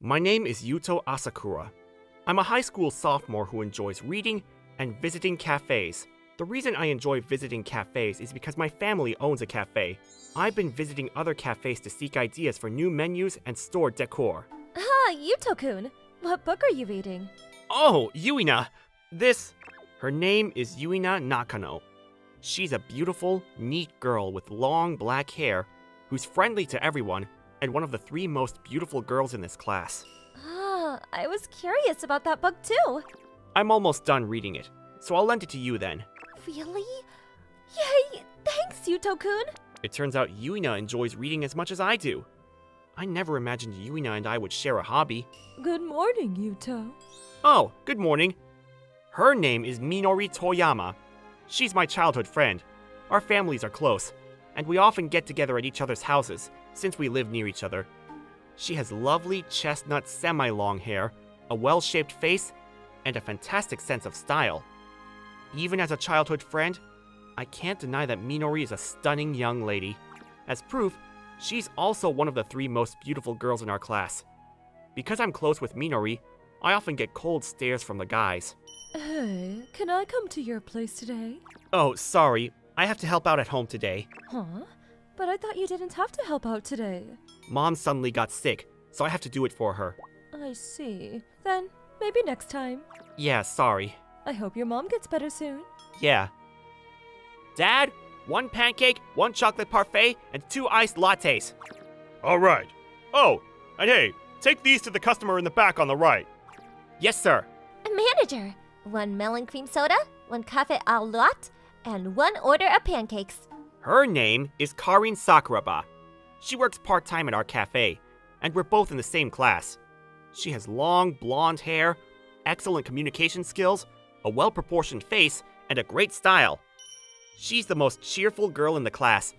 My name is Yuto Asakura. I'm a high school sophomore who enjoys reading and visiting cafes. The reason I enjoy visiting cafes is because my family owns a cafe. I've been visiting other cafes to seek ideas for new menus and store decor. Ah, Yuto-kun. What book are you reading? Oh, Yuina! Her name is Yuina Nakano. She's a beautiful, neat girl with long black hair who's friendly to everyone and one of the 3 most beautiful girls in this class. Ah, I was curious about that book too. I'm almost done reading it, so I'll lend it to you then. Really? Yay! Thanks, Yuto-kun! It turns out Yuina enjoys reading as much as I do. I never imagined Yuina and I would share a hobby. Good morning, Yuto. Oh, good morning. Her name is Minori Toyama. She's my childhood friend. Our families are close, and we often get together at each other's houses, since we live near each other. She has lovely chestnut semi-long hair, a well-shaped face, and a fantastic sense of style. Even as a childhood friend, I can't deny that Minori is a stunning young lady. As proof, she's also one of the 3 most beautiful girls in our class. Because I'm close with Minori, I often get cold stares from the guys. Hey, can I come to your place today? Oh, sorry. I have to help out at home today. Huh? But I thought you didn't have to help out today. Mom suddenly got sick, so I have to do it for her. I see. Then, maybe next time. Yeah, sorry. I hope your mom gets better soon. Yeah. Dad, 1 pancake, 1 chocolate parfait, and 2 iced lattes. All right. Oh, and hey, take these to the customer in the back on the right. Yes, sir. Manager, 1 melon cream soda, 1 cafe au lait, and 1 order of pancakes. Her name is Karin Sakuraba. She works part-time at our cafe, and we're both in the same class. She has long, blonde hair, excellent communication skills, a well-proportioned face, and a great style. She's the most cheerful girl in the class.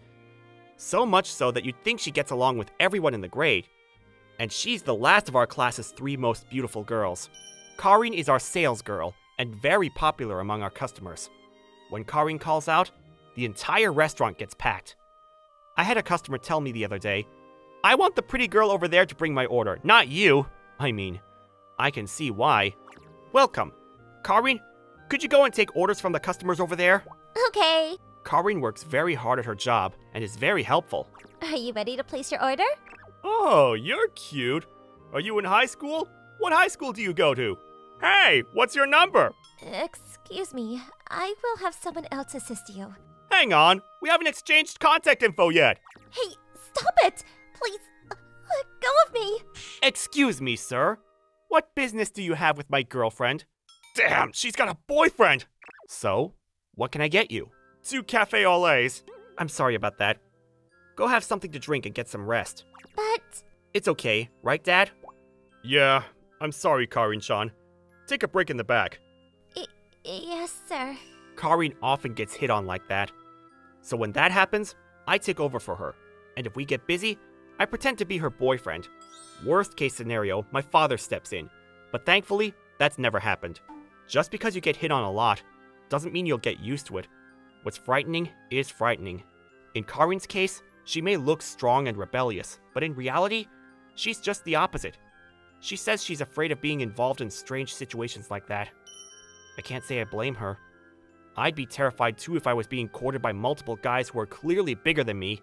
So much so that you'd think she gets along with everyone in the grade. And she's the last of our class's 3 most beautiful girls. Karin is our sales girl, and very popular among our customers. When Karin calls out, the entire restaurant gets packed. I had a customer tell me the other day, "I want the pretty girl over there to bring my order, not you." I mean, I can see why. Welcome. Karin, could you go and take orders from the customers over there? Okay. Karin works very hard at her job and is very helpful. Are you ready to place your order? Oh, you're cute. Are you in high school? What high school do you go to? Hey, what's your number? Excuse me, I will have someone else assist you. Hang on, we haven't exchanged contact info yet. Hey, stop it! Please, let go of me! Excuse me, sir. What business do you have with my girlfriend? Damn, she's got a boyfriend. So, what can I get you? 2 cafe au laits. I'm sorry about that. Go have something to drink and get some rest. But... It's okay, right, Dad? Yeah, I'm sorry, Karin-chan. Take a break in the back. Yes, sir. Karin often gets hit on like that. So when that happens, I take over for her. And if we get busy, I pretend to be her boyfriend. Worst case scenario, my father steps in. But thankfully, that's never happened. Just because you get hit on a lot, doesn't mean you'll get used to it. What's frightening is frightening. In Karin's case, she may look strong and rebellious, but in reality, she's just the opposite. She says she's afraid of being involved in strange situations like that. I can't say I blame her. I'd be terrified too if I was being courted by multiple guys who are clearly bigger than me.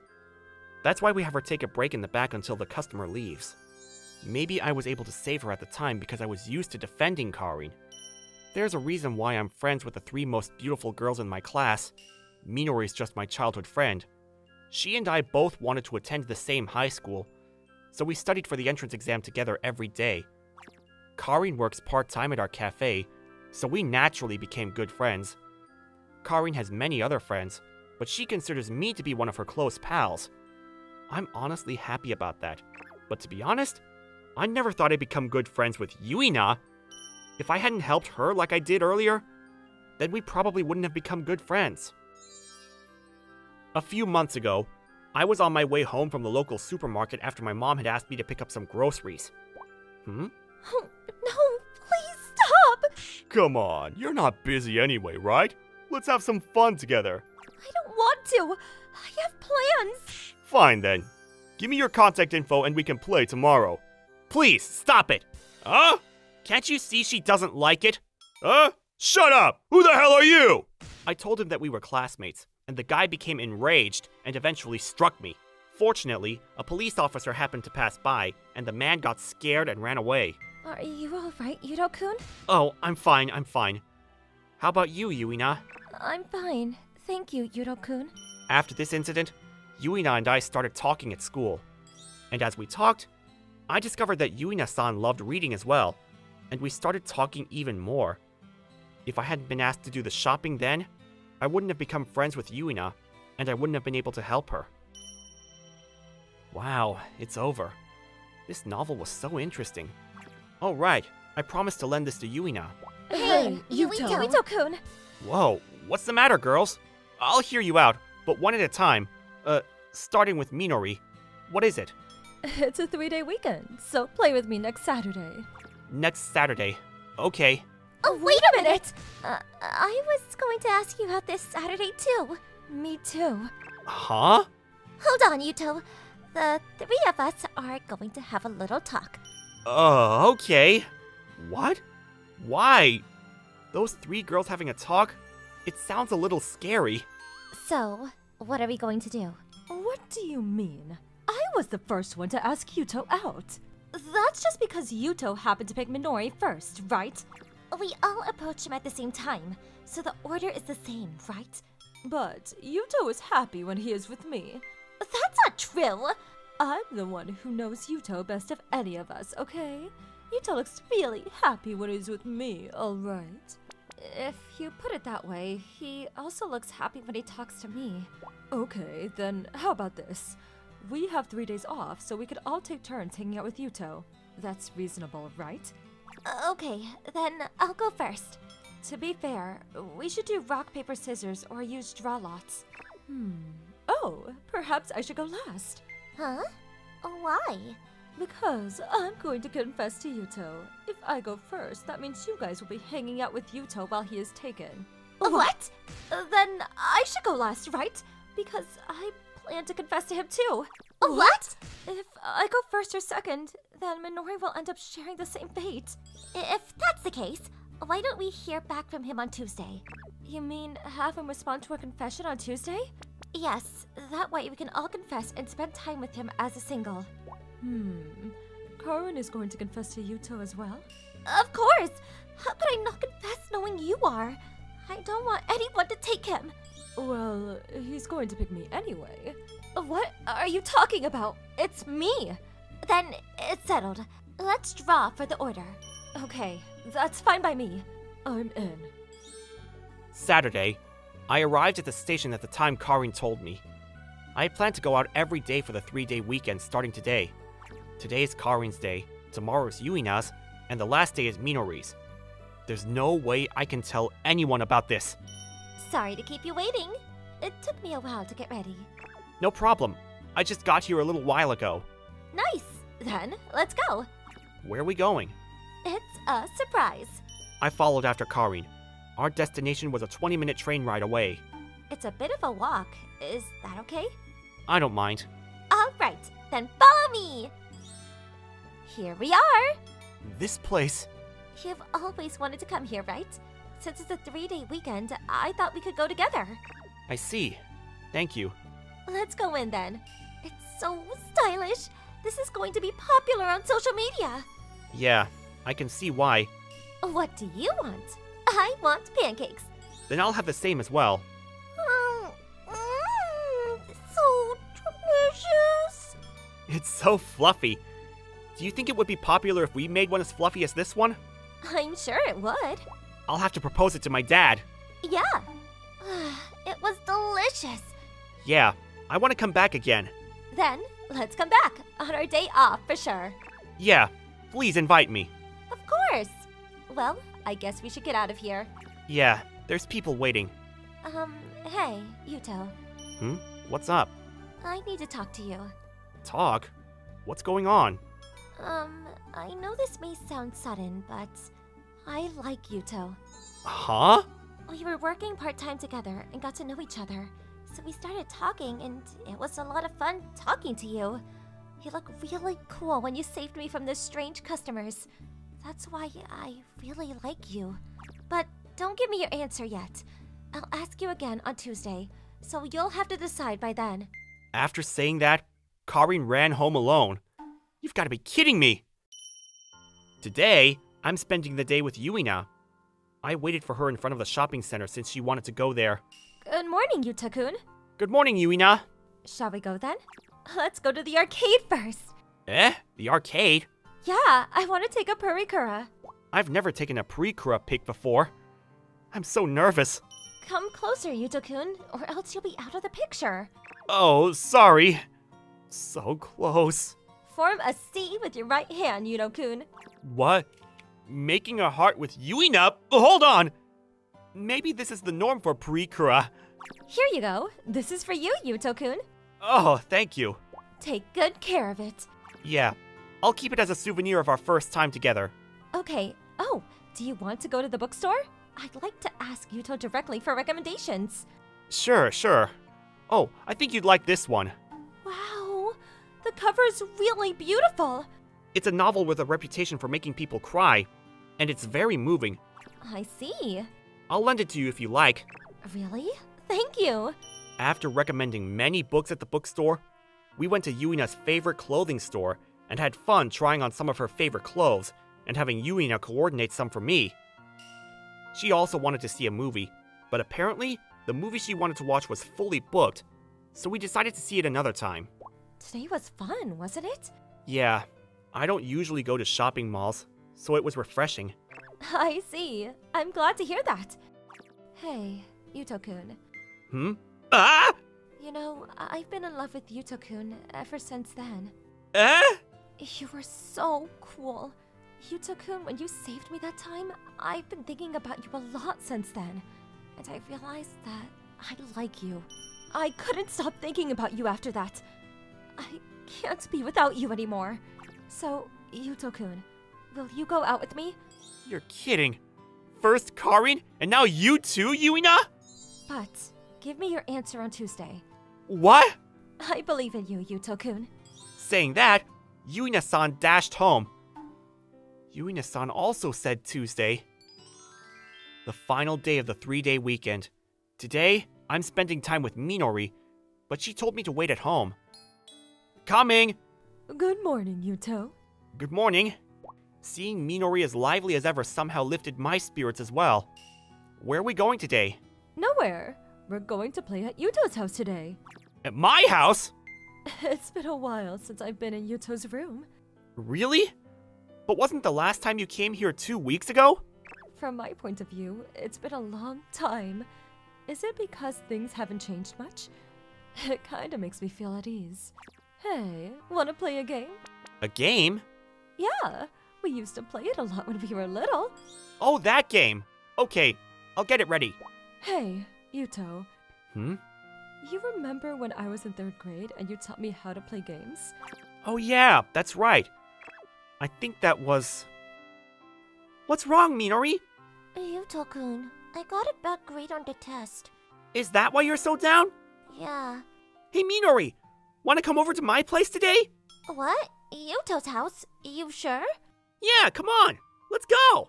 That's why we have her take a break in the back until the customer leaves. Maybe I was able to save her at the time because I was used to defending Karin. There's a reason why I'm friends with the 3 most beautiful girls in my class. Minori's just my childhood friend. She and I both wanted to attend the same high school, so we studied for the entrance exam together every day. Karin works part-time at our cafe, so we naturally became good friends. Karin has many other friends, but she considers me to be one of her close pals. I'm honestly happy about that. But to be honest, I never thought I'd become good friends with Yuina. If I hadn't helped her like I did earlier, then we probably wouldn't have become good friends. A few months ago, I was on my way home from the local supermarket after my mom had asked me to pick up some groceries. Oh, no, please stop! Come on, you're not busy anyway, right? Let's have some fun together. I don't want to. I have plans. Fine then. Give me your contact info and we can play tomorrow. Please, stop it! Huh? Can't you see she doesn't like it? Huh? Shut up! Who the hell are you? I told him that we were classmates, and the guy became enraged and eventually struck me. Fortunately, a police officer happened to pass by, and the man got scared and ran away. Are you alright, Yuto-kun? Oh, I'm fine. How about you, Yuina? I'm fine. Thank you, Yuto-kun. After this incident, Yuina and I started talking at school. And as we talked, I discovered that Yuina-san loved reading as well, and we started talking even more. If I hadn't been asked to do the shopping then, I wouldn't have become friends with Yuina, and I wouldn't have been able to help her. Wow, it's over. This novel was so interesting. Oh right, I promised to lend this to Yuina. Hey, Yuto-kun! Whoa, what's the matter, girls? I'll hear you out, but one at a time. Starting with Minori. What is it? It's a 3-day weekend, so play with me next Saturday. Next Saturday. Okay. Oh, wait a minute! I was going to ask you out this Saturday too. Me too. Huh? Hold on, Yuto. The three of us are going to have a little talk. Okay. What? Why? Those 3 girls having a talk? It sounds a little scary. So, what are we going to do? What do you mean? I was the first one to ask Yuto out. That's just because Yuto happened to pick Minori first, right? We all approach him at the same time, so the order is the same, right? But Yuto is happy when he is with me. That's not true! I'm the one who knows Yuto best of any of us, okay? Yuto looks really happy when he's with me, alright? If you put it that way, he also looks happy when he talks to me. Okay, then how about this? We have 3 days off, so we could all take turns hanging out with Yuto. That's reasonable, right? Okay, then I'll go first. To be fair, we should do rock, paper, scissors or use draw lots. Oh, perhaps I should go last. Huh? Why? Because I'm going to confess to Yuto. If I go first, that means you guys will be hanging out with Yuto while he is taken. What? Then I should go last, right? Because I plan to confess to him too. What? If I go first or second, then Minori will end up sharing the same fate. If that's the case, why don't we hear back from him on Tuesday? You mean have him respond to our confession on Tuesday? Yes, that way we can all confess and spend time with him as a single. Karin is going to confess to Yuto as well? Of course! How could I not confess knowing you are? I don't want anyone to take him. Well, he's going to pick me anyway. What are you talking about? It's me. Then it's settled. Let's draw for the order. Okay, that's fine by me. I'm in. Saturday, I arrived at the station at the time Karin told me. I had planned to go out every day for the 3-day weekend starting today. Today is Karin's day, tomorrow is Yuina's, and the last day is Minori's. There's no way I can tell anyone about this. Sorry to keep you waiting. It took me a while to get ready. No problem. I just got here a little while ago. Nice. Then, let's go. Where are we going? It's a surprise. I followed after Karin. Our destination was a 20-minute train ride away. It's a bit of a walk. Is that okay? I don't mind. All right, then follow me. Here we are. This place... You've always wanted to come here, right? Since it's a 3-day weekend, I thought we could go together. I see. Thank you. Let's go in then. It's so stylish. This is going to be popular on social media. Yeah, I can see why. What do you want? I want pancakes. Then I'll have the same as well. So delicious. It's so fluffy. Do you think it would be popular if we made one as fluffy as this one? I'm sure it would. I'll have to propose it to my dad. Yeah. It was delicious. Yeah, I want to come back again. Then, let's come back on our day off for sure. Yeah, please invite me. Of course. Well, I guess we should get out of here. Yeah, there's people waiting. Hey, Yuto. What's up? I need to talk to you. Talk? What's going on? I know this may sound sudden, but I like Yuto. Huh? We were working part-time together and got to know each other, so we started talking and it was a lot of fun talking to you. You look really cool when you saved me from those strange customers. That's why I really like you. But don't give me your answer yet. I'll ask you again on Tuesday, so you'll have to decide by then. After saying that, Karin ran home alone. You've got to be kidding me! Today, I'm spending the day with Yuina. I waited for her in front of the shopping center since she wanted to go there. Good morning, Yuta-kun. Good morning, Yuina. Shall we go then? Let's go to the arcade first. Eh? The arcade? Yeah, I want to take a purikura. I've never taken a pre-kura pic before. I'm so nervous. Come closer, Yuta-kun, or else you'll be out of the picture. Oh, sorry. So close. Form a C with your right hand, Yuno-kun. What? Making a heart with Yuina? Hold on! Maybe this is the norm for pre-kura. Here you go. This is for you, Yuto-kun. Oh, thank you. Take good care of it. Yeah, I'll keep it as a souvenir of our first time together. Okay. Oh, do you want to go to the bookstore? I'd like to ask Yuto directly for recommendations. Sure. Oh, I think you'd like this one. Wow, the cover is really beautiful. It's a novel with a reputation for making people cry, and it's very moving. I see. I'll lend it to you if you like. Really? Thank you. After recommending many books at the bookstore, we went to Yuina's favorite clothing store and had fun trying on some of her favorite clothes and having Yuina coordinate some for me. She also wanted to see a movie, but apparently, the movie she wanted to watch was fully booked, so we decided to see it another time. Today was fun, wasn't it? Yeah, I don't usually go to shopping malls, so it was refreshing. I see. I'm glad to hear that. Hey, Yuto-kun. Ah! You know, I've been in love with Yuto-kun ever since then. Eh? You were so cool. Yuto-kun, when you saved me that time, I've been thinking about you a lot since then. And I realized that I like you. I couldn't stop thinking about you after that. I can't be without you anymore. So, Yuto-kun, will you go out with me? You're kidding. First Karin, and now you too, Yuina? But, give me your answer on Tuesday. What? I believe in you, Yuto-kun. Saying that, Yuina-san dashed home. Yuina-san also said Tuesday. The final day of the 3-day weekend. Today, I'm spending time with Minori, but she told me to wait at home. Coming! Good morning, Yuto. Good morning. Seeing Minori as lively as ever somehow lifted my spirits as well. Where are we going today? Nowhere. We're going to play at Yuto's house today. At my house? It's been a while since I've been in Yuto's room. Really? But wasn't the last time you came here 2 weeks ago? From my point of view, it's been a long time. Is it because things haven't changed much? It kinda makes me feel at ease. Hey, wanna play a game? A game? Yeah, we used to play it a lot when we were little. Oh, that game. Okay, I'll get it ready. Hey, Yuto, Hmm? you remember when I was in 3rd grade and you taught me how to play games? Oh yeah, that's right. I think that was... What's wrong, Minori? Yuto-kun, I got a bad grade on the test. Is that why you're so down? Yeah. Hey, Minori! Wanna come over to my place today? What? Yuto's house? You sure? Yeah, come on! Let's go!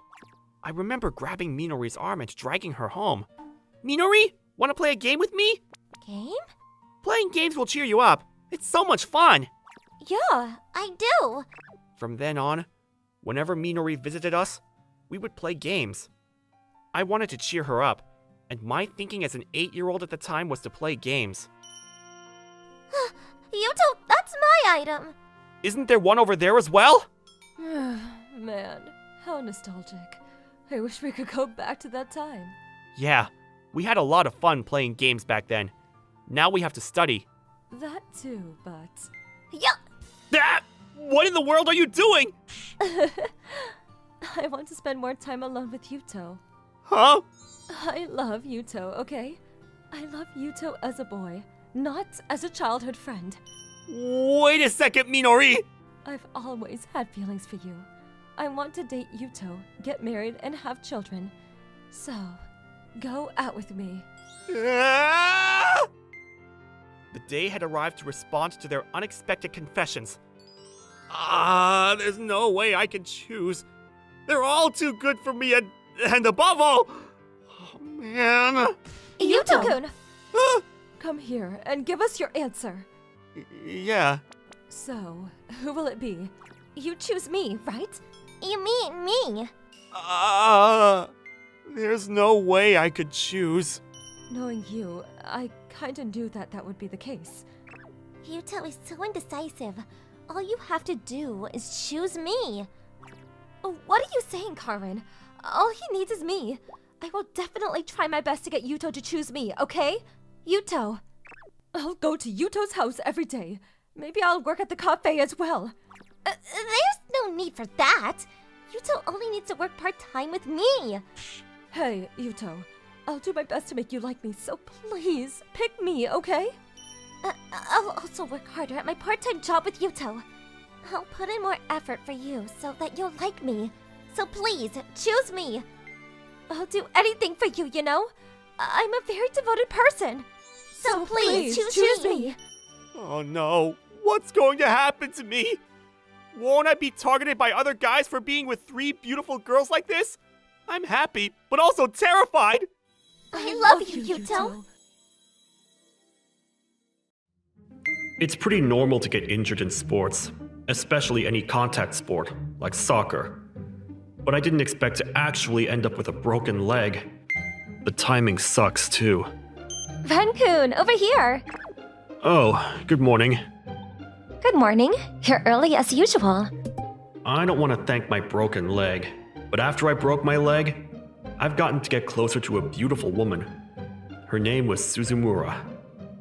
I remember grabbing Minori's arm and dragging her home. Minori, wanna play a game with me? Game? Playing games will cheer you up. It's so much fun! Yeah, I do. From then on, whenever Minori visited us, we would play games. I wanted to cheer her up, and my thinking as an 8-year-old at the time was to play games. Yuto, that's my item. Isn't there one over there as well? Man, how nostalgic. I wish we could go back to that time. Yeah, we had a lot of fun playing games back then. Now we have to study. That too, but... Yeah. Ah! What in the world are you doing? I want to spend more time alone with Yuto. Huh? I love Yuto, okay? I love Yuto as a boy, not as a childhood friend. Wait a second, Minori! I've always had feelings for you. I want to date Yuto, get married, and have children. So, go out with me. Ah! The day had arrived to respond to their unexpected confessions. There's no way I can choose. They're all too good for me, and above all, oh man. Yuto-kun! Come here and give us your answer. Yeah. So, who will it be? You choose me, right? You mean me. There's no way I could choose. Knowing you, I kinda knew that would be the case. Yuto is so indecisive. All you have to do is choose me. What are you saying, Karin? All he needs is me. I will definitely try my best to get Yuto to choose me, okay? Yuto. I'll go to Yuto's house every day. Maybe I'll work at the cafe as well. There's no need for that. Yuto only needs to work part-time with me. Hey, Yuto. I'll do my best to make you like me, so please, pick me, okay? I'll also work harder at my part-time job with Yuto. I'll put in more effort for you so that you'll like me. So please, choose me. I'll do anything for you, you know? I'm a very devoted person. So please, choose me. Oh no, what's going to happen to me? Won't I be targeted by other guys for being with 3 beautiful girls like this? I'm happy, but also terrified. I love you, Yuto. It's pretty normal to get injured in sports, especially any contact sport, like soccer. But I didn't expect to actually end up with a broken leg. The timing sucks, too. Ren-kun, over here. Oh, good morning. Good morning. You're early as usual. I don't want to thank my broken leg, but after I broke my leg, I've gotten to get closer to a beautiful woman. Her name was Suzumura.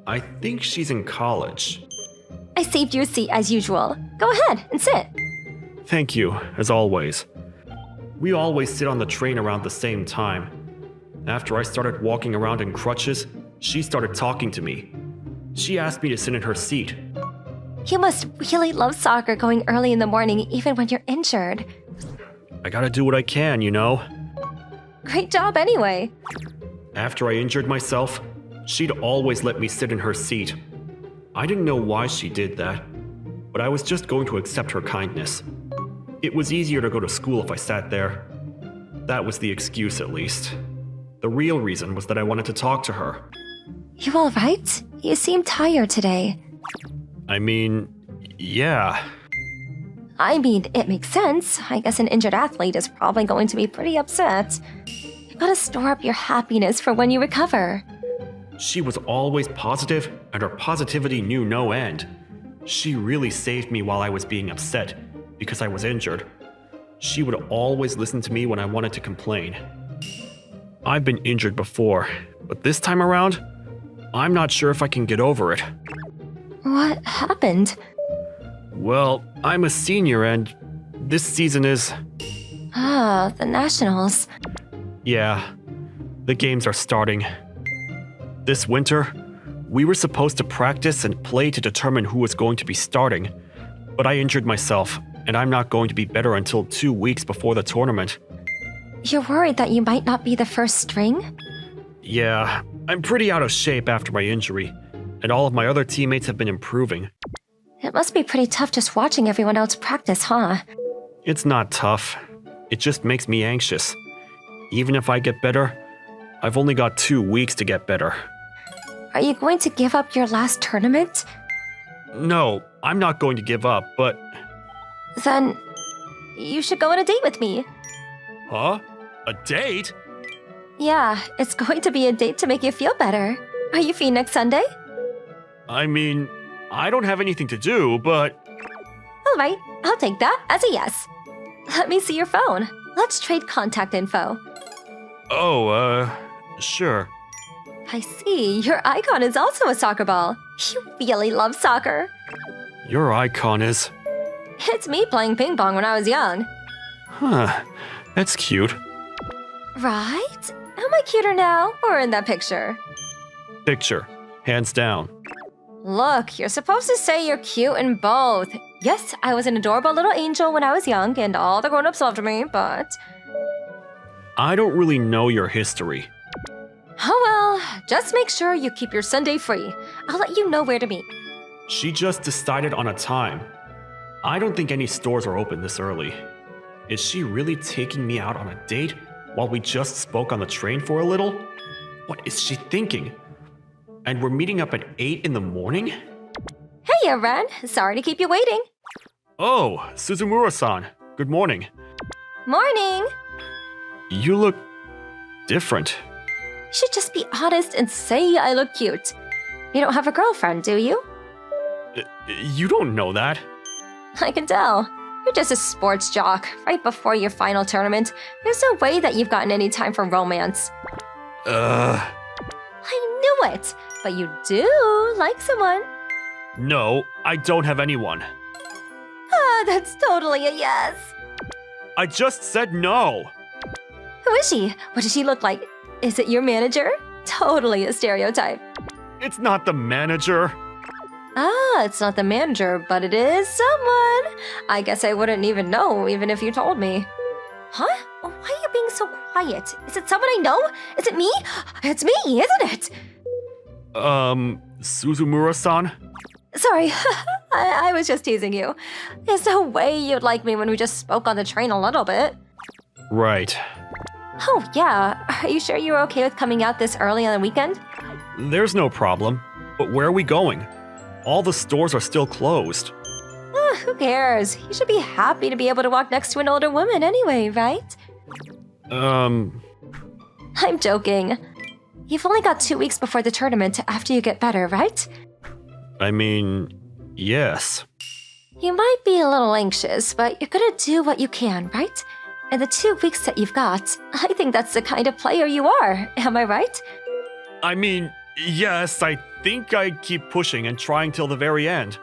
I think she's in college. I saved you a seat as usual. Go ahead and sit. Thank you, as always. We always sit on the train around the same time. After I started walking around in crutches, she started talking to me. She asked me to sit in her seat. You must really love soccer going early in the morning even when you're injured. I gotta do what I can, you know? Great job anyway. After I injured myself, she'd always let me sit in her seat. I didn't know why she did that, but I was just going to accept her kindness. It was easier to go to school if I sat there. That was the excuse, at least. The real reason was that I wanted to talk to her. You alright? You seem tired today. I mean, yeah. I mean, it makes sense. I guess an injured athlete is probably going to be pretty upset. You gotta store up your happiness for when you recover. She was always positive, and her positivity knew no end. She really saved me while I was being upset, because I was injured. She would always listen to me when I wanted to complain. I've been injured before, but this time around, I'm not sure if I can get over it. What happened? Well, I'm a senior and this season is... Ah, the Nationals. Yeah, the games are starting. This winter, we were supposed to practice and play to determine who was going to be starting, but I injured myself, and I'm not going to be better until 2 weeks before the tournament. You're worried that you might not be the first string? Yeah, I'm pretty out of shape after my injury, and all of my other teammates have been improving. It must be pretty tough just watching everyone else practice, huh? It's not tough. It just makes me anxious. Even if I get better, I've only got 2 weeks to get better. Are you going to give up your last tournament? No, I'm not going to give up, but... Then you should go on a date with me. Huh? A date? Yeah, it's going to be a date to make you feel better. Are you free next Sunday? I mean, I don't have anything to do, but... Alright, I'll take that as a yes. Let me see your phone. Let's trade contact info. Oh, sure. I see, your icon is also a soccer ball. You really love soccer. Your icon is... It's me playing ping pong when I was young. Huh, that's cute. Right? Am I cuter now, or in that picture? Picture, hands down. Look, you're supposed to say you're cute in both. Yes, I was an adorable little angel when I was young, and all the grown-ups loved me, but... I don't really know your history. Oh well, just make sure you keep your Sunday free. I'll let you know where to meet. She just decided on a time. I don't think any stores are open this early. Is she really taking me out on a date while we just spoke on the train for a little? What is she thinking? And we're meeting up at 8 in the morning? Hey, Ren. Sorry to keep you waiting. Oh, Suzumura-san. Good morning. Morning. You look different. You should just be honest and say I look cute. You don't have a girlfriend, do you? You don't know that. I can tell. You're just a sports jock. Right before your final tournament, there's no way that you've gotten any time for romance. I knew it! But you do like someone. No, I don't have anyone. Ah, that's totally a yes. I just said no. Who is she? What does she look like? Is it your manager? Totally a stereotype. It's not the manager. Ah, it's not the manager, but it is someone. I guess I wouldn't even know, even if you told me. Huh? Why are you being so quiet? Is it someone I know? Is it me? It's me, isn't it? Suzumura-san? Sorry, I was just teasing you. There's no way you'd like me when we just spoke on the train a little bit. Right. Oh, yeah. Are you sure you're okay with coming out this early on the weekend? There's no problem. But where are we going? All the stores are still closed. Who cares? You should be happy to be able to walk next to an older woman anyway, right? I'm joking. You've only got 2 weeks before the tournament after you get better, right? I mean, yes. You might be a little anxious, but you're gonna do what you can, right? And the 2 weeks that you've got, I think that's the kind of player you are. Am I right? I mean, yes, I think I keep pushing and trying till the very end.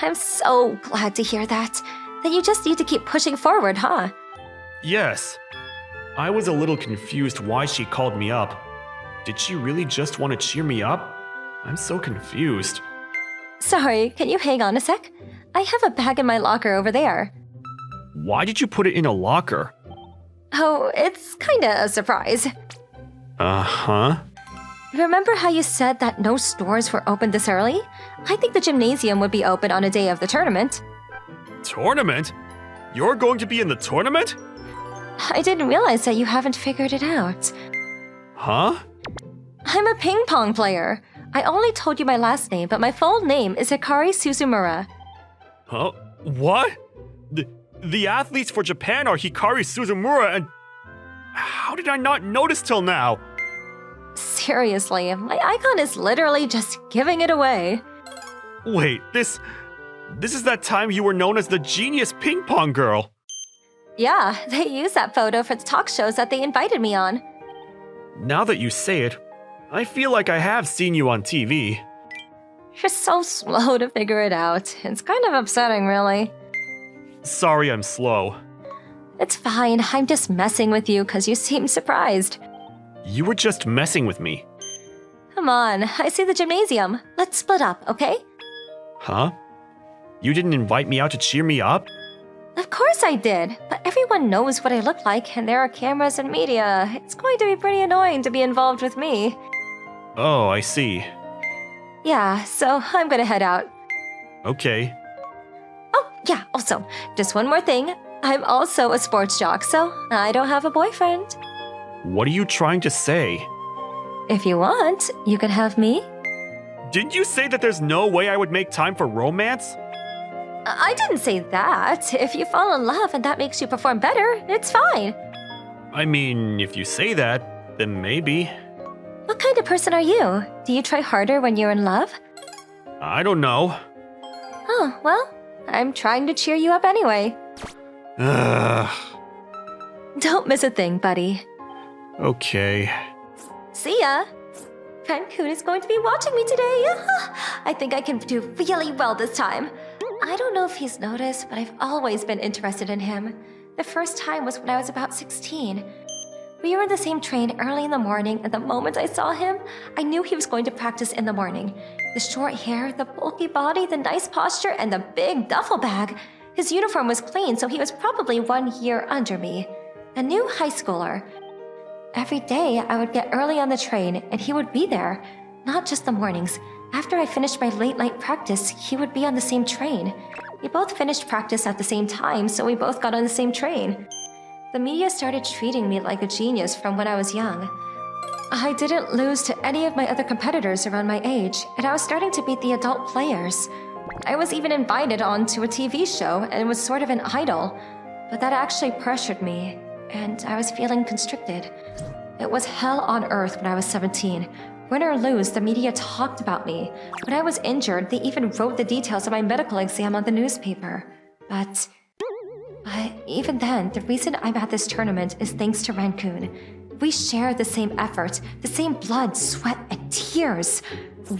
I'm so glad to hear that. Then you just need to keep pushing forward, huh? Yes. I was a little confused why she called me up. Did she really just want to cheer me up? I'm so confused. Sorry, can you hang on a sec? I have a bag in my locker over there. Why did you put it in a locker? Oh, it's kinda a surprise. Uh-huh. Remember how you said that no stores were open this early? I think the gymnasium would be open on a day of the tournament. Tournament? You're going to be in the tournament? I didn't realize that you haven't figured it out. Huh? I'm a ping pong player. I only told you my last name, but my full name is Hikari Suzumura. Huh? What? The athletes for Japan are Hikari Suzumura and... How did I not notice till now? Seriously, my icon is literally just giving it away. Wait, this is that time you were known as the genius ping pong girl. Yeah, they used that photo for the talk shows that they invited me on. Now that you say it, I feel like I have seen you on TV. You're so slow to figure it out. It's kind of upsetting, really. Sorry I'm slow. It's fine, I'm just messing with you because you seem surprised. You were just messing with me. Come on, I see the gymnasium. Let's split up, okay? Huh? You didn't invite me out to cheer me up? Of course I did, but everyone knows what I look like and there are cameras and media. It's going to be pretty annoying to be involved with me. Oh, I see. Yeah, so I'm gonna head out. Okay. Oh, yeah, also, just one more thing. I'm also a sports jock, so I don't have a boyfriend. What are you trying to say? If you want, you can have me. Didn't you say that there's no way I would make time for romance? I didn't say that. If you fall in love and that makes you perform better, it's fine. I mean, if you say that, then maybe. What kind of person are you? Do you try harder when you're in love? I don't know. Oh, well, I'm trying to cheer you up anyway. Ugh. Don't miss a thing, buddy. Okay. See ya! Friend-kun is going to be watching me today. I think I can do really well this time. I don't know if he's noticed, but I've always been interested in him. The first time was when I was about 16. We were in the same train early in the morning, and the moment I saw him, I knew he was going to practice in the morning. The short hair, the bulky body, the nice posture, and the big duffel bag. His uniform was clean, so he was probably 1 year under me. A new high schooler. Every day, I would get early on the train, and he would be there. Not just the mornings. After I finished my late night practice, he would be on the same train. We both finished practice at the same time, so we both got on the same train. The media started treating me like a genius from when I was young. I didn't lose to any of my other competitors around my age, and I was starting to beat the adult players. I was even invited onto a TV show and was sort of an idol, but that actually pressured me, and I was feeling constricted. It was hell on earth when I was 17. Win or lose, the media talked about me. When I was injured, they even wrote the details of my medical exam on the newspaper. But even then, the reason I'm at this tournament is thanks to Ren-kun. We share the same effort, the same blood, sweat, and tears.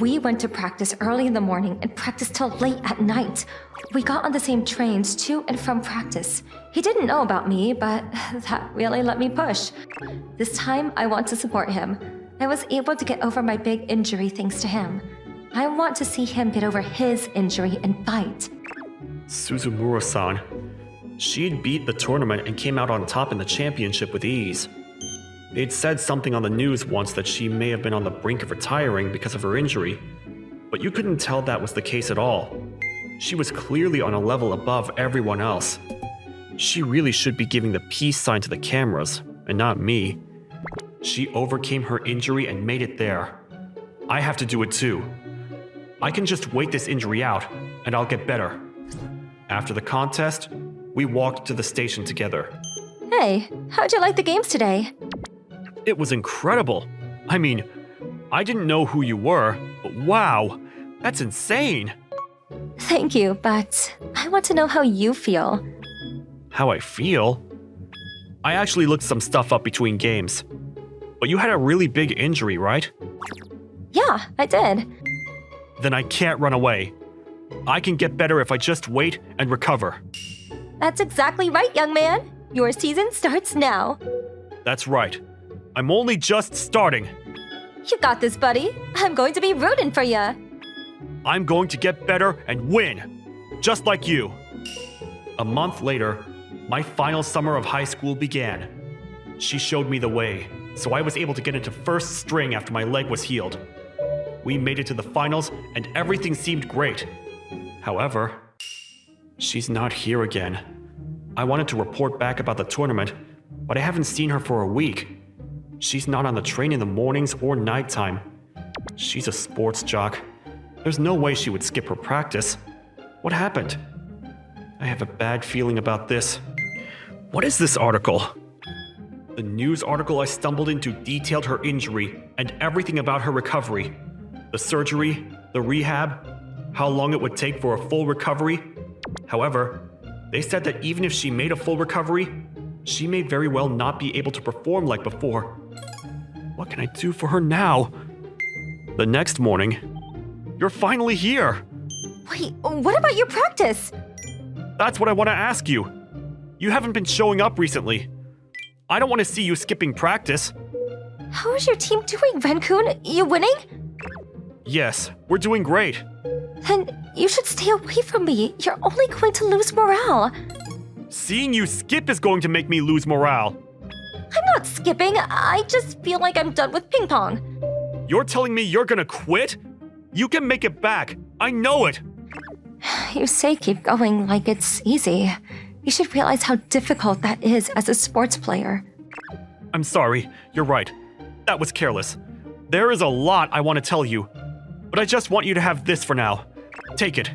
We went to practice early in the morning and practiced till late at night. We got on the same trains to and from practice. He didn't know about me, but that really let me push. This time, I want to support him. I was able to get over my big injury thanks to him. I want to see him get over his injury and fight. Suzumura-san. She'd beat the tournament and came out on top in the championship with ease. They'd said something on the news once that she may have been on the brink of retiring because of her injury, but you couldn't tell that was the case at all. She was clearly on a level above everyone else. She really should be giving the peace sign to the cameras, and not me. She overcame her injury and made it there. I have to do it too. I can just wait this injury out, and I'll get better. After the contest, we walked to the station together. Hey, how'd you like the games today? It was incredible. I mean, I didn't know who you were, but wow, that's insane. Thank you, but I want to know how you feel. How I feel? I actually looked some stuff up between games. But you had a really big injury, right? Yeah, I did. Then I can't run away. I can get better if I just wait and recover. That's exactly right, young man. Your season starts now. That's right. I'm only just starting. You got this, buddy. I'm going to be rooting for ya. I'm going to get better and win. Just like you. A month later, my final summer of high school began. She showed me the way, so I was able to get into first string after my leg was healed. We made it to the finals, and everything seemed great. However, she's not here again. I wanted to report back about the tournament, but I haven't seen her for a week. She's not on the train in the mornings or nighttime. She's a sports jock. There's no way she would skip her practice. What happened? I have a bad feeling about this. What is this article? The news article I stumbled into detailed her injury and everything about her recovery. The surgery, the rehab, how long it would take for a full recovery. However, they said that even if she made a full recovery, she may very well not be able to perform like before. What can I do for her now? The next morning, you're finally here. Wait, what about your practice? That's what I want to ask you. You haven't been showing up recently. I don't want to see you skipping practice. How is your team doing, Ren-kun? You winning? Yes, we're doing great. Then you should stay away from me. You're only going to lose morale. Seeing you skip is going to make me lose morale. I'm not skipping. I just feel like I'm done with ping pong. You're telling me you're gonna quit? You can make it back. I know it. You say keep going like it's easy. You should realize how difficult that is as a sports player. I'm sorry. You're right. That was careless. There is a lot I want to tell you, but I just want you to have this for now. Take it.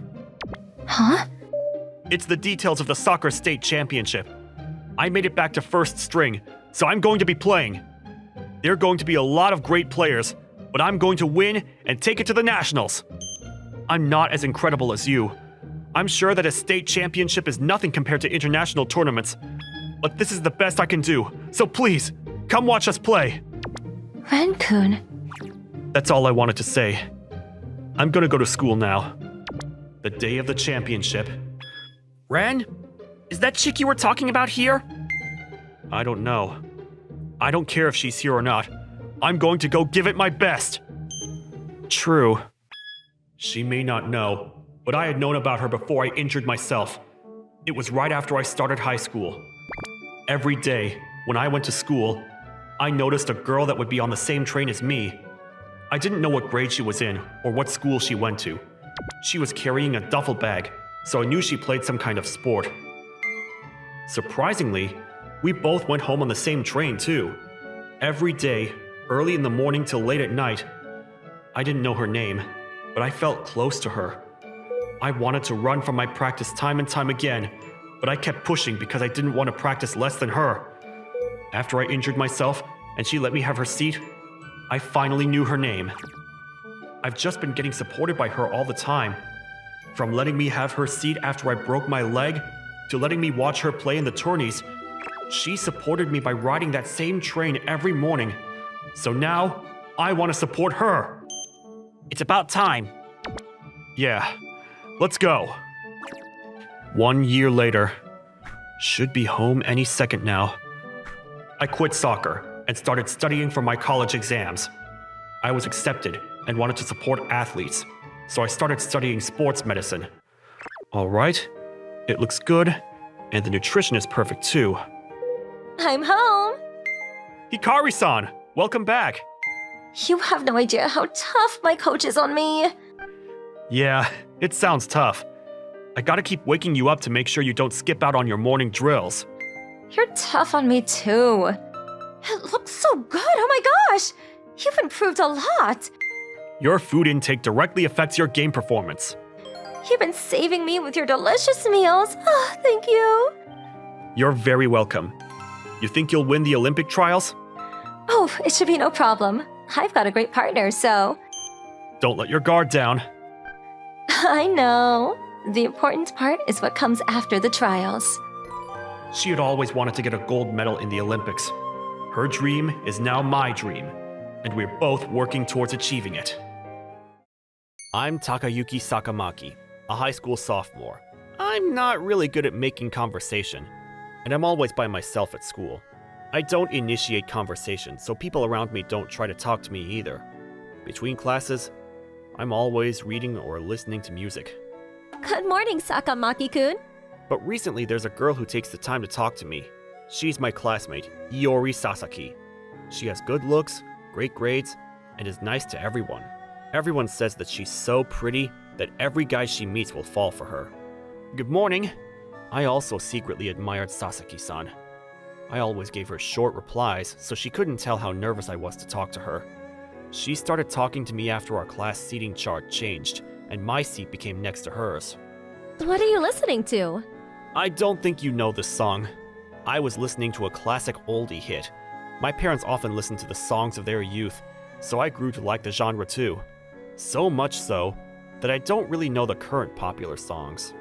Huh? It's the details of the soccer state championship. I made it back to first string, so I'm going to be playing. There are going to be a lot of great players, but I'm going to win and take it to the nationals. I'm not as incredible as you. I'm sure that a state championship is nothing compared to international tournaments, but this is the best I can do, so please, come watch us play. Ren-kun. That's all I wanted to say. I'm gonna go to school now. The day of the championship. Ren? Is that chick you were talking about here? I don't know. I don't care if she's here or not. I'm going to go give it my best. True. She may not know, but I had known about her before I injured myself. It was right after I started high school. Every day, when I went to school, I noticed a girl that would be on the same train as me. I didn't know what grade she was in or what school she went to. She was carrying a duffel bag, so I knew she played some kind of sport. Surprisingly, we both went home on the same train too. Every day, early in the morning till late at night. I didn't know her name, but I felt close to her. I wanted to run from my practice time and time again, but I kept pushing because I didn't want to practice less than her. After I injured myself and she let me have her seat, I finally knew her name. I've just been getting supported by her all the time. From letting me have her seat after I broke my leg, to letting me watch her play in the tourneys, she supported me by riding that same train every morning. So now, I want to support her. It's about time. Yeah, let's go. 1 year later. Should be home any second now. I quit soccer and started studying for my college exams. I was accepted and wanted to support athletes, so I started studying sports medicine. All right, it looks good, and the nutrition is perfect too. I'm home. Hikari-san, welcome back. You have no idea how tough my coach is on me. Yeah, it sounds tough. I gotta keep waking you up to make sure you don't skip out on your morning drills. You're tough on me too. It looks so good, oh my gosh! You've improved a lot. Your food intake directly affects your game performance. You've been saving me with your delicious meals. Oh, thank you. You're very welcome. You think you'll win the Olympic trials? Oh, it should be no problem. I've got a great partner, so... Don't let your guard down. I know. The important part is what comes after the trials. She had always wanted to get a gold medal in the Olympics. Her dream is now my dream, and we're both working towards achieving it. I'm Takayuki Sakamaki, a high school sophomore. I'm not really good at making conversation, and I'm always by myself at school. I don't initiate conversation, so people around me don't try to talk to me either. Between classes, I'm always reading or listening to music. Good morning, Sakamaki-kun. But recently there's a girl who takes the time to talk to me. She's my classmate, Iori Sasaki. She has good looks, great grades, and is nice to everyone. Everyone says that she's so pretty that every guy she meets will fall for her. Good morning. I also secretly admired Sasaki-san. I always gave her short replies, so she couldn't tell how nervous I was to talk to her. She started talking to me after our class seating chart changed, and my seat became next to hers. What are you listening to? I don't think you know this song. I was listening to a classic oldie hit. My parents often listened to the songs of their youth, so I grew to like the genre too. So much so that I don't really know the current popular songs.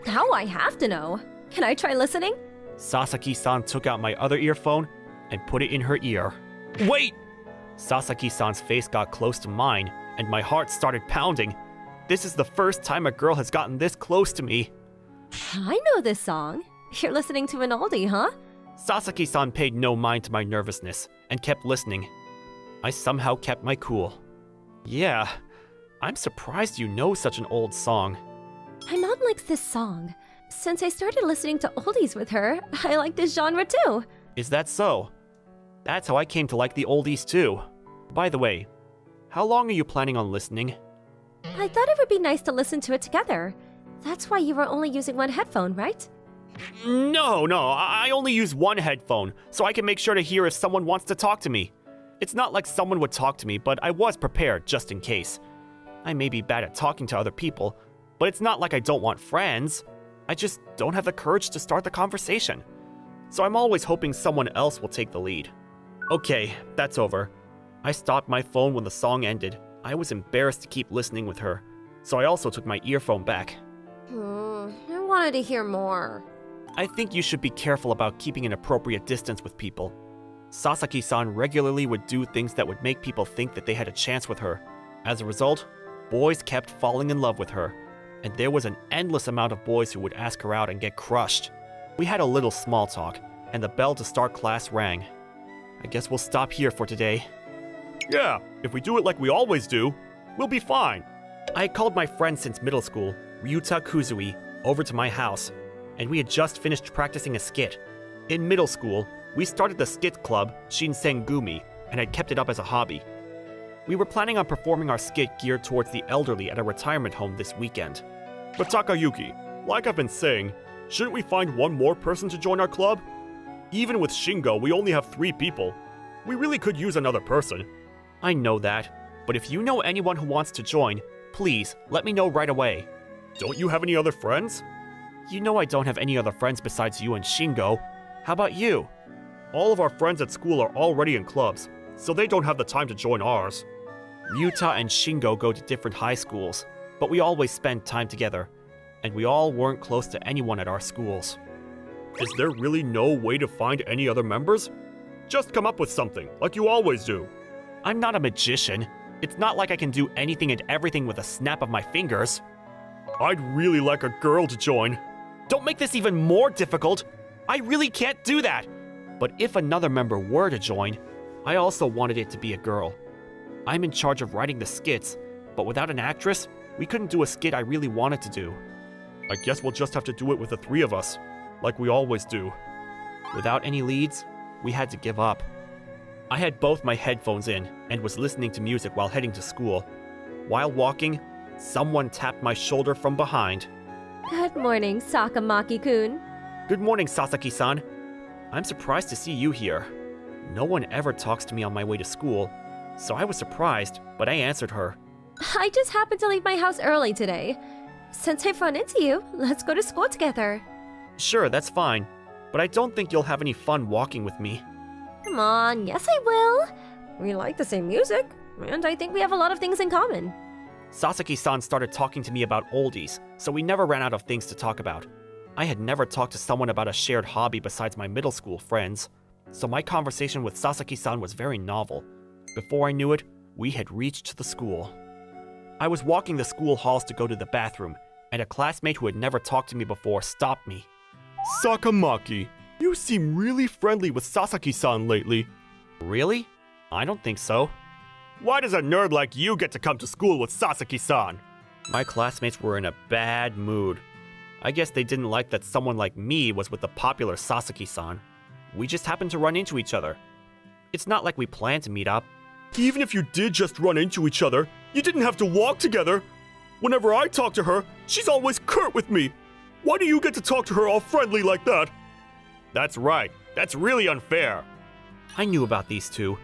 Now I have to know. Can I try listening? Sasaki-san took out my other earphone and put it in her ear. Wait! Sasaki-san's face got close to mine, and my heart started pounding. This is the first time a girl has gotten this close to me. I know this song. You're listening to an oldie, huh? Sasaki-san paid no mind to my nervousness and kept listening. I somehow kept my cool. Yeah, I'm surprised you know such an old song. My mom likes this song. Since I started listening to oldies with her, I like this genre too. Is that so? That's how I came to like the oldies too. By the way, how long are you planning on listening? I thought it would be nice to listen to it together. That's why you were only using one headphone, right? No, I only use one headphone, so I can make sure to hear if someone wants to talk to me. It's not like someone would talk to me, but I was prepared just in case. I may be bad at talking to other people, but it's not like I don't want friends. I just don't have the courage to start the conversation. So I'm always hoping someone else will take the lead. Okay, that's over. I stopped my phone when the song ended. I was embarrassed to keep listening with her, so I also took my earphone back. I wanted to hear more. I think you should be careful about keeping an appropriate distance with people. Sasaki-san regularly would do things that would make people think that they had a chance with her. As a result, boys kept falling in love with her, and there was an endless amount of boys who would ask her out and get crushed. We had a little small talk, and the bell to start class rang. I guess we'll stop here for today. Yeah, if we do it like we always do, we'll be fine. I had called my friend since middle school, Ryuta Kuzui, over to my house, and we had just finished practicing a skit. In middle school, we started the skit club Shinsengumi and had kept it up as a hobby. We were planning on performing our skit geared towards the elderly at a retirement home this weekend. But Takayuki, Like I've been saying, shouldn't we find one more person to join our club? Even with Shingo, we only have 3 people. We really could use another person. I know that, but if you know anyone who wants to join, please let me know right away. Don't you have any other friends? You know I don't have any other friends besides you and Shingo. How about you? All of our friends at school are already in clubs, so they don't have the time to join ours. Ryuta and Shingo go to different high schools, but we always spend time together, and we all weren't close to anyone at our schools. Is there really no way to find any other members? Just come up with something, like you always do. I'm not a magician. It's not like I can do anything and everything with a snap of my fingers. I'd really like a girl to join. Don't make this even more difficult. I really can't do that. But if another member were to join, I also wanted it to be a girl. I'm in charge of writing the skits, but without an actress, we couldn't do a skit I really wanted to do. I guess we'll just have to do it with the 3 of us, like we always do. Without any leads, we had to give up. I had both my headphones in and was listening to music while heading to school. While walking, someone tapped my shoulder from behind. Good morning, Sakamaki-kun. Good morning, Sasaki-san. I'm surprised to see you here. No one ever talks to me on my way to school, so I was surprised, but I answered her. I just happened to leave my house early today. Since I've run into you, let's go to school together. Sure, that's fine, but I don't think you'll have any fun walking with me. Come on, yes I will. We like the same music, and I think we have a lot of things in common. Sasaki-san started talking to me about oldies, so we never ran out of things to talk about. I had never talked to someone about a shared hobby besides my middle school friends, so my conversation with Sasaki-san was very novel. Before I knew it, we had reached the school. I was walking the school halls to go to the bathroom, and a classmate who had never talked to me before stopped me. Sakamaki, you seem really friendly with Sasaki-san lately. Really? I don't think so. Why does a nerd like you get to come to school with Sasaki-san? My classmates were in a bad mood. I guess they didn't like that someone like me was with the popular Sasaki-san. We just happened to run into each other. It's not like we planned to meet up. Even if you did just run into each other, you didn't have to walk together. Whenever I talk to her, she's always curt with me. Why do you get to talk to her all friendly like that? That's right. That's really unfair. I knew about these two.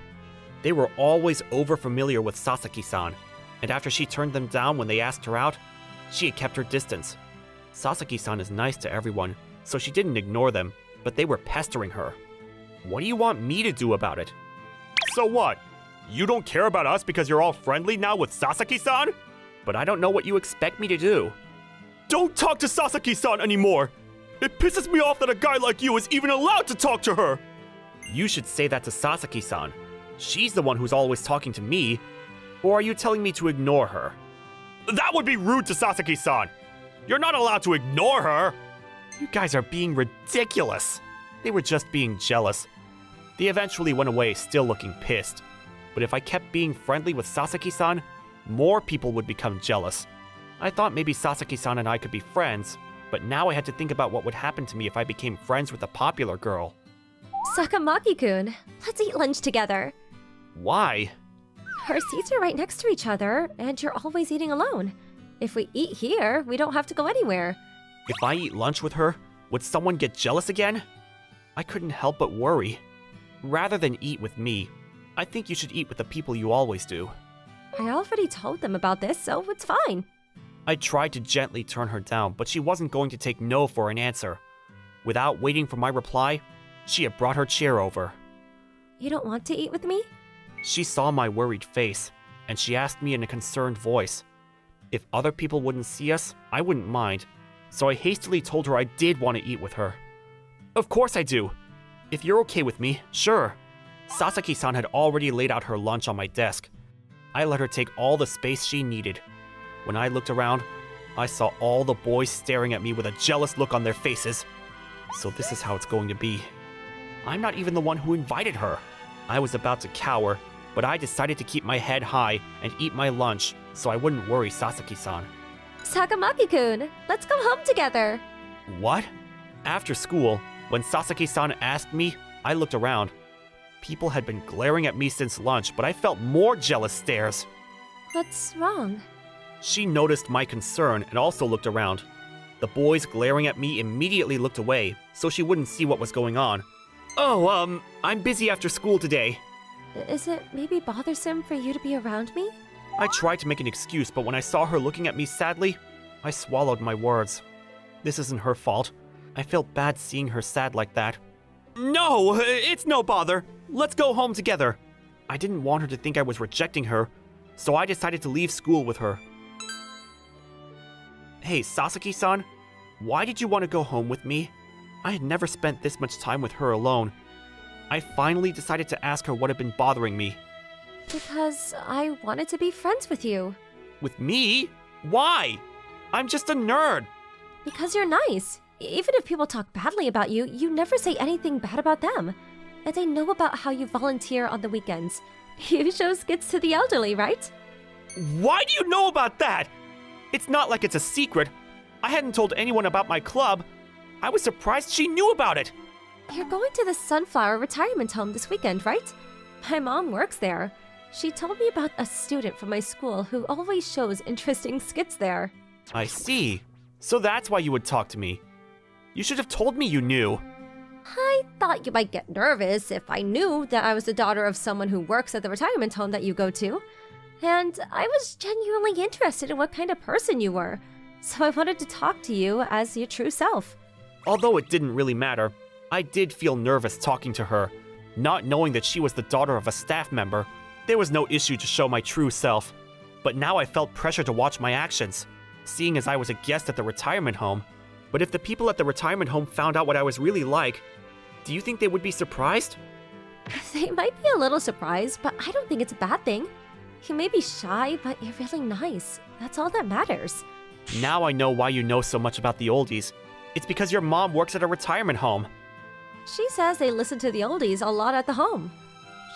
They were always over-familiar with Sasaki-san, and after she turned them down when they asked her out, she had kept her distance. Sasaki-san is nice to everyone, so she didn't ignore them, but they were pestering her. What do you want me to do about it? So what? You don't care about us because you're all friendly now with Sasaki-san? But I don't know what you expect me to do. Don't talk to Sasaki-san anymore! It pisses me off that a guy like you is even allowed to talk to her! You should say that to Sasaki-san. She's the one who's always talking to me. Or are you telling me to ignore her? That would be rude to Sasaki-san! You're not allowed to ignore her! You guys are being ridiculous. They were just being jealous. They eventually went away still looking pissed. But if I kept being friendly with Sasaki-san, more people would become jealous. I thought maybe Sasaki-san and I could be friends, but now I had to think about what would happen to me if I became friends with a popular girl. Sakamaki-kun, let's eat lunch together. Why? Our seats are right next to each other, and you're always eating alone. If we eat here, we don't have to go anywhere. If I eat lunch with her, would someone get jealous again? I couldn't help but worry. Rather than eat with me, I think you should eat with the people you always do. I already told them about this, so it's fine. I tried to gently turn her down, but she wasn't going to take no for an answer. Without waiting for my reply, she had brought her chair over. You don't want to eat with me? She saw my worried face, and she asked me in a concerned voice. If other people wouldn't see us, I wouldn't mind, so I hastily told her I did want to eat with her. Of course I do. If you're okay with me, sure. Sasaki-san had already laid out her lunch on my desk. I let her take all the space she needed. When I looked around, I saw all the boys staring at me with a jealous look on their faces. So this is how it's going to be. I'm not even the one who invited her. I was about to cower, but I decided to keep my head high and eat my lunch so I wouldn't worry Sasaki-san. Sakamaki-kun, let's go home together. What? After school, when Sasaki-san asked me, I looked around. People had been glaring at me since lunch, but I felt more jealous stares. What's wrong? She noticed my concern and also looked around. The boys glaring at me immediately looked away, so she wouldn't see what was going on. Oh, I'm busy after school today. Is it maybe bothersome for you to be around me? I tried to make an excuse, but when I saw her looking at me sadly, I swallowed my words. This isn't her fault. I felt bad seeing her sad like that. No, it's no bother. Let's go home together. I didn't want her to think I was rejecting her, so I decided to leave school with her. Hey, Sasaki-san, why did you want to go home with me? I had never spent this much time with her alone. I finally decided to ask her what had been bothering me. Because I wanted to be friends with you. With me? Why? I'm just a nerd. Because you're nice. Even if people talk badly about you, you never say anything bad about them. And I know about how you volunteer on the weekends. You show skits to the elderly, right? Why do you know about that? It's not like it's a secret. I hadn't told anyone about my club. I was surprised she knew about it. You're going to the Sunflower retirement home this weekend, right? My mom works there. She told me about a student from my school who always shows interesting skits there. I see. So that's why you would talk to me. You should have told me you knew. I thought you might get nervous if I knew that I was the daughter of someone who works at the retirement home that you go to. And I was genuinely interested in what kind of person you were. So I wanted to talk to you as your true self. Although it didn't really matter, I did feel nervous talking to her. Not knowing that she was the daughter of a staff member, there was no issue to show my true self. But now I felt pressure to watch my actions, seeing as I was a guest at the retirement home. But if the people at the retirement home found out what I was really like, do you think they would be surprised? They might be a little surprised, but I don't think it's a bad thing. You may be shy, but you're really nice. That's all that matters. Now I know why you know so much about the oldies. It's because your mom works at a retirement home. She says they listen to the oldies a lot at the home.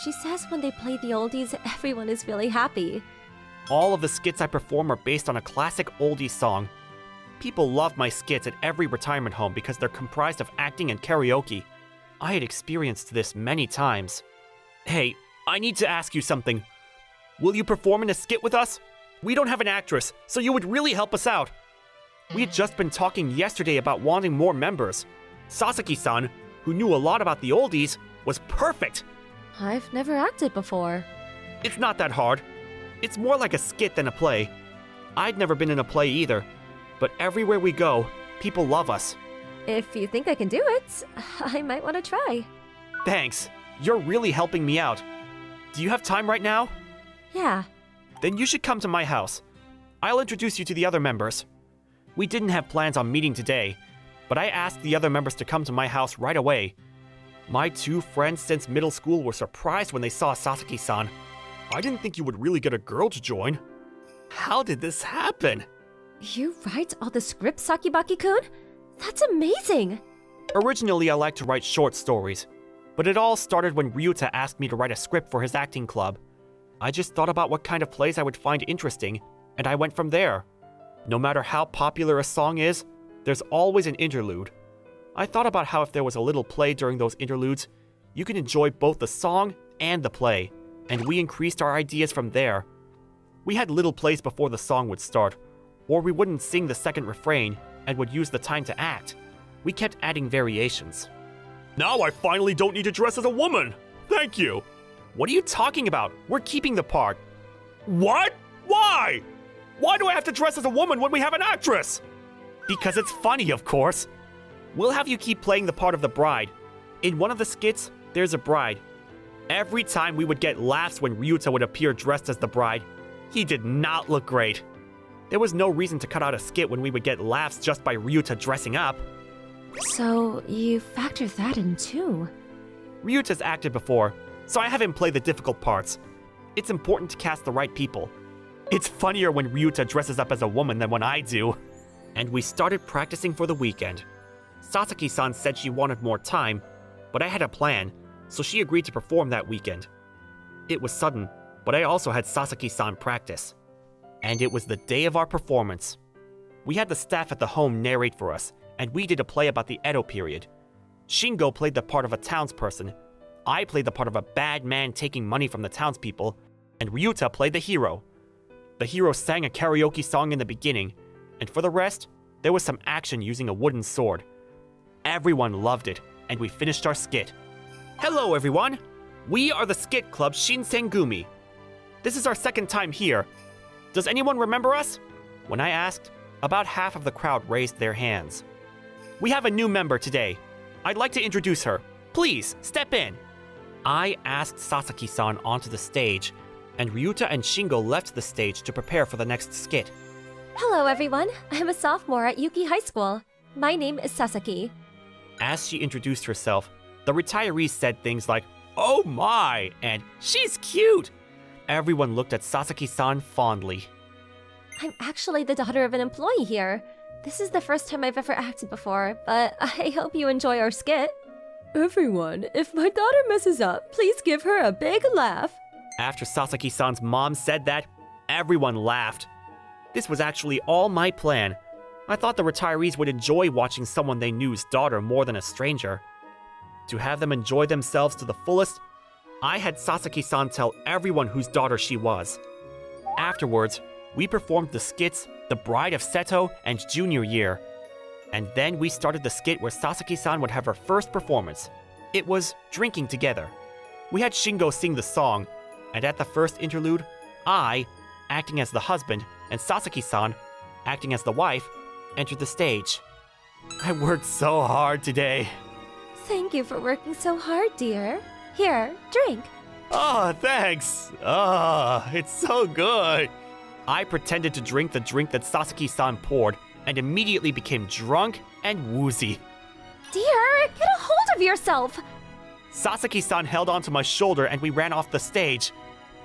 She says when they play the oldies, everyone is really happy. All of the skits I perform are based on a classic oldies song. People love my skits at every retirement home because they're comprised of acting and karaoke. I had experienced this many times. Hey, I need to ask you something. Will you perform in a skit with us? We don't have an actress, so you would really help us out. We had just been talking yesterday about wanting more members. Sasaki-san, who knew a lot about the oldies, was perfect. I've never acted before. It's not that hard. It's more like a skit than a play. I'd never been in a play either, but everywhere we go, people love us. If you think I can do it, I might want to try. Thanks. You're really helping me out. Do you have time right now? Yeah. Then you should come to my house. I'll introduce you to the other members. We didn't have plans on meeting today, but I asked the other members to come to my house right away. My two friends since middle school were surprised when they saw Sasaki-san. I didn't think you would really get a girl to join. How did this happen? You write all the scripts, Sakibaki-kun? That's amazing! Originally, I liked to write short stories, but it all started when Ryuta asked me to write a script for his acting club. I just thought about what kind of plays I would find interesting, and I went from there. No matter how popular a song is, there's always an interlude. I thought about how if there was a little play during those interludes, you can enjoy both the song and the play, and we increased our ideas from there. We had little plays before the song would start, or we wouldn't sing the second refrain and would use the time to act. We kept adding variations. Now I finally don't need to dress as a woman. Thank you. What are you talking about? We're keeping the part. What? Why? Why do I have to dress as a woman when we have an actress? Because it's funny, of course. We'll have you keep playing the part of the bride. In one of the skits, there's a bride. Every time we would get laughs when Ryuta would appear dressed as the bride. He did not look great. There was no reason to cut out a skit when we would get laughs just by Ryuta dressing up. So, you factor that in too? Ryuta's acted before, so I have him play the difficult parts. It's important to cast the right people. It's funnier when Ryuta dresses up as a woman than when I do. And we started practicing for the weekend. Sasaki-san said she wanted more time, but I had a plan, so she agreed to perform that weekend. It was sudden, but I also had Sasaki-san practice. And it was the day of our performance. We had the staff at the home narrate for us, and we did a play about the Edo period. Shingo played the part of a townsperson, I played the part of a bad man taking money from the townspeople, and Ryuta played the hero. The hero sang a karaoke song in the beginning, and for the rest, there was some action using a wooden sword. Everyone loved it, and we finished our skit. Hello everyone! We are the skit club Shinsengumi. This is our second time here. Does anyone remember us? When I asked, about half of the crowd raised their hands. We have a new member today. I'd like to introduce her. Please, step in. I asked Sasaki-san onto the stage, and Ryuta and Shingo left the stage to prepare for the next skit. Hello, everyone. I'm a sophomore at Yuki High School. My name is Sasaki. As she introduced herself, the retirees said things like, "Oh my," and "She's cute." Everyone looked at Sasaki-san fondly. I'm actually the daughter of an employee here. This is the first time I've ever acted before, but I hope you enjoy our skit. Everyone, if my daughter messes up, please give her a big laugh. After Sasaki-san's mom said that, everyone laughed. This was actually all my plan. I thought the retirees would enjoy watching someone they knew's daughter more than a stranger. To have them enjoy themselves to the fullest, I had Sasaki-san tell everyone whose daughter she was. Afterwards, we performed the skits The Bride of Seto and Junior Year. And then we started the skit where Sasaki-san would have her first performance. It was Drinking Together. We had Shingo sing the song, and at the first interlude, I, acting as the husband, and Sasaki-san, acting as the wife, entered the stage. I worked so hard today. Thank you for working so hard, dear. Here, drink. Oh, thanks. Oh, it's so good. I pretended to drink the drink that Sasaki-san poured and immediately became drunk and woozy. Dear, get a hold of yourself. Sasaki-san held onto my shoulder and we ran off the stage.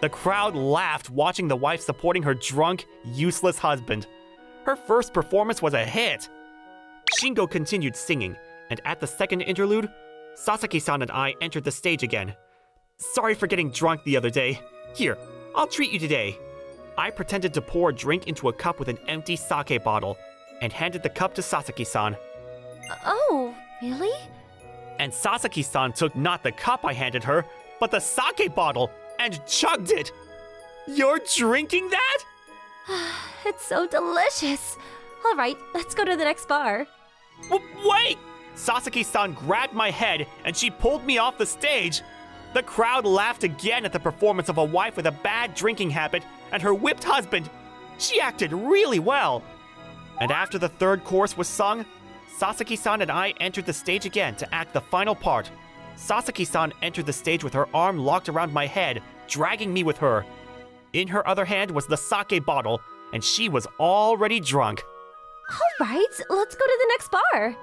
The crowd laughed watching the wife supporting her drunk, useless husband. Her first performance was a hit. Shingo continued singing, and at the second interlude, Sasaki-san and I entered the stage again. Sorry for getting drunk the other day. Here, I'll treat you today. I pretended to pour a drink into a cup with an empty sake bottle and handed the cup to Sasaki-san. Oh, really? And Sasaki-san took not the cup I handed her, but the sake bottle and chugged it. You're drinking that? It's so delicious. All right, let's go to the next bar. Wait! Sasaki-san grabbed my head and she pulled me off the stage. The crowd laughed again at the performance of a wife with a bad drinking habit and her whipped husband. She acted really well. And after the third chorus was sung, Sasaki-san and I entered the stage again to act the final part. Sasaki-san entered the stage with her arm locked around my head, dragging me with her. In her other hand was the sake bottle, and she was already drunk. All right, let's go to the next bar.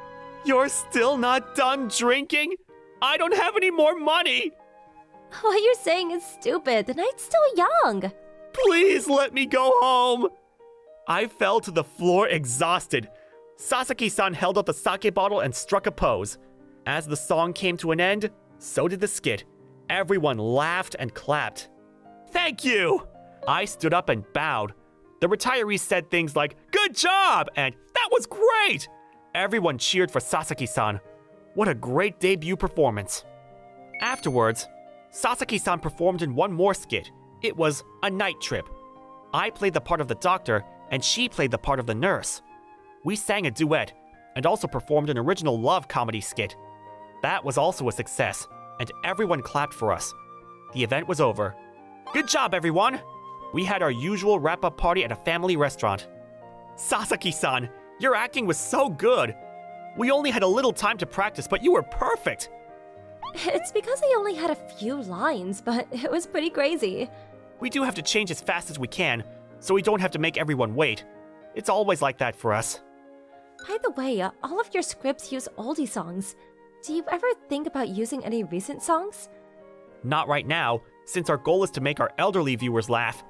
You're still not done drinking? I don't have any more money! What you're saying is stupid. The night's still young. Please let me go home! I fell to the floor exhausted. Sasaki-san held up the sake bottle and struck a pose. As the song came to an end, so did the skit. Everyone laughed and clapped. Thank you! I stood up and bowed. The retirees said things like, "Good job!" and "That was great!" Everyone cheered for Sasaki-san. What a great debut performance. Afterwards, Sasaki-san performed in one more skit. It was A Night Trip. I played the part of the doctor, and she played the part of the nurse. We sang a duet, and also performed an original love comedy skit. That was also a success, and everyone clapped for us. The event was over. Good job, everyone! We had our usual wrap-up party at a family restaurant. Sasaki-san, your acting was so good! We only had a little time to practice, but you were perfect! It's because I only had a few lines, but it was pretty crazy. We do have to change as fast as we can, so we don't have to make everyone wait. It's always like that for us. By the way, all of your scripts use oldie songs. Do you ever think about using any recent songs? Not right now, since our goal is to make our elderly viewers laugh.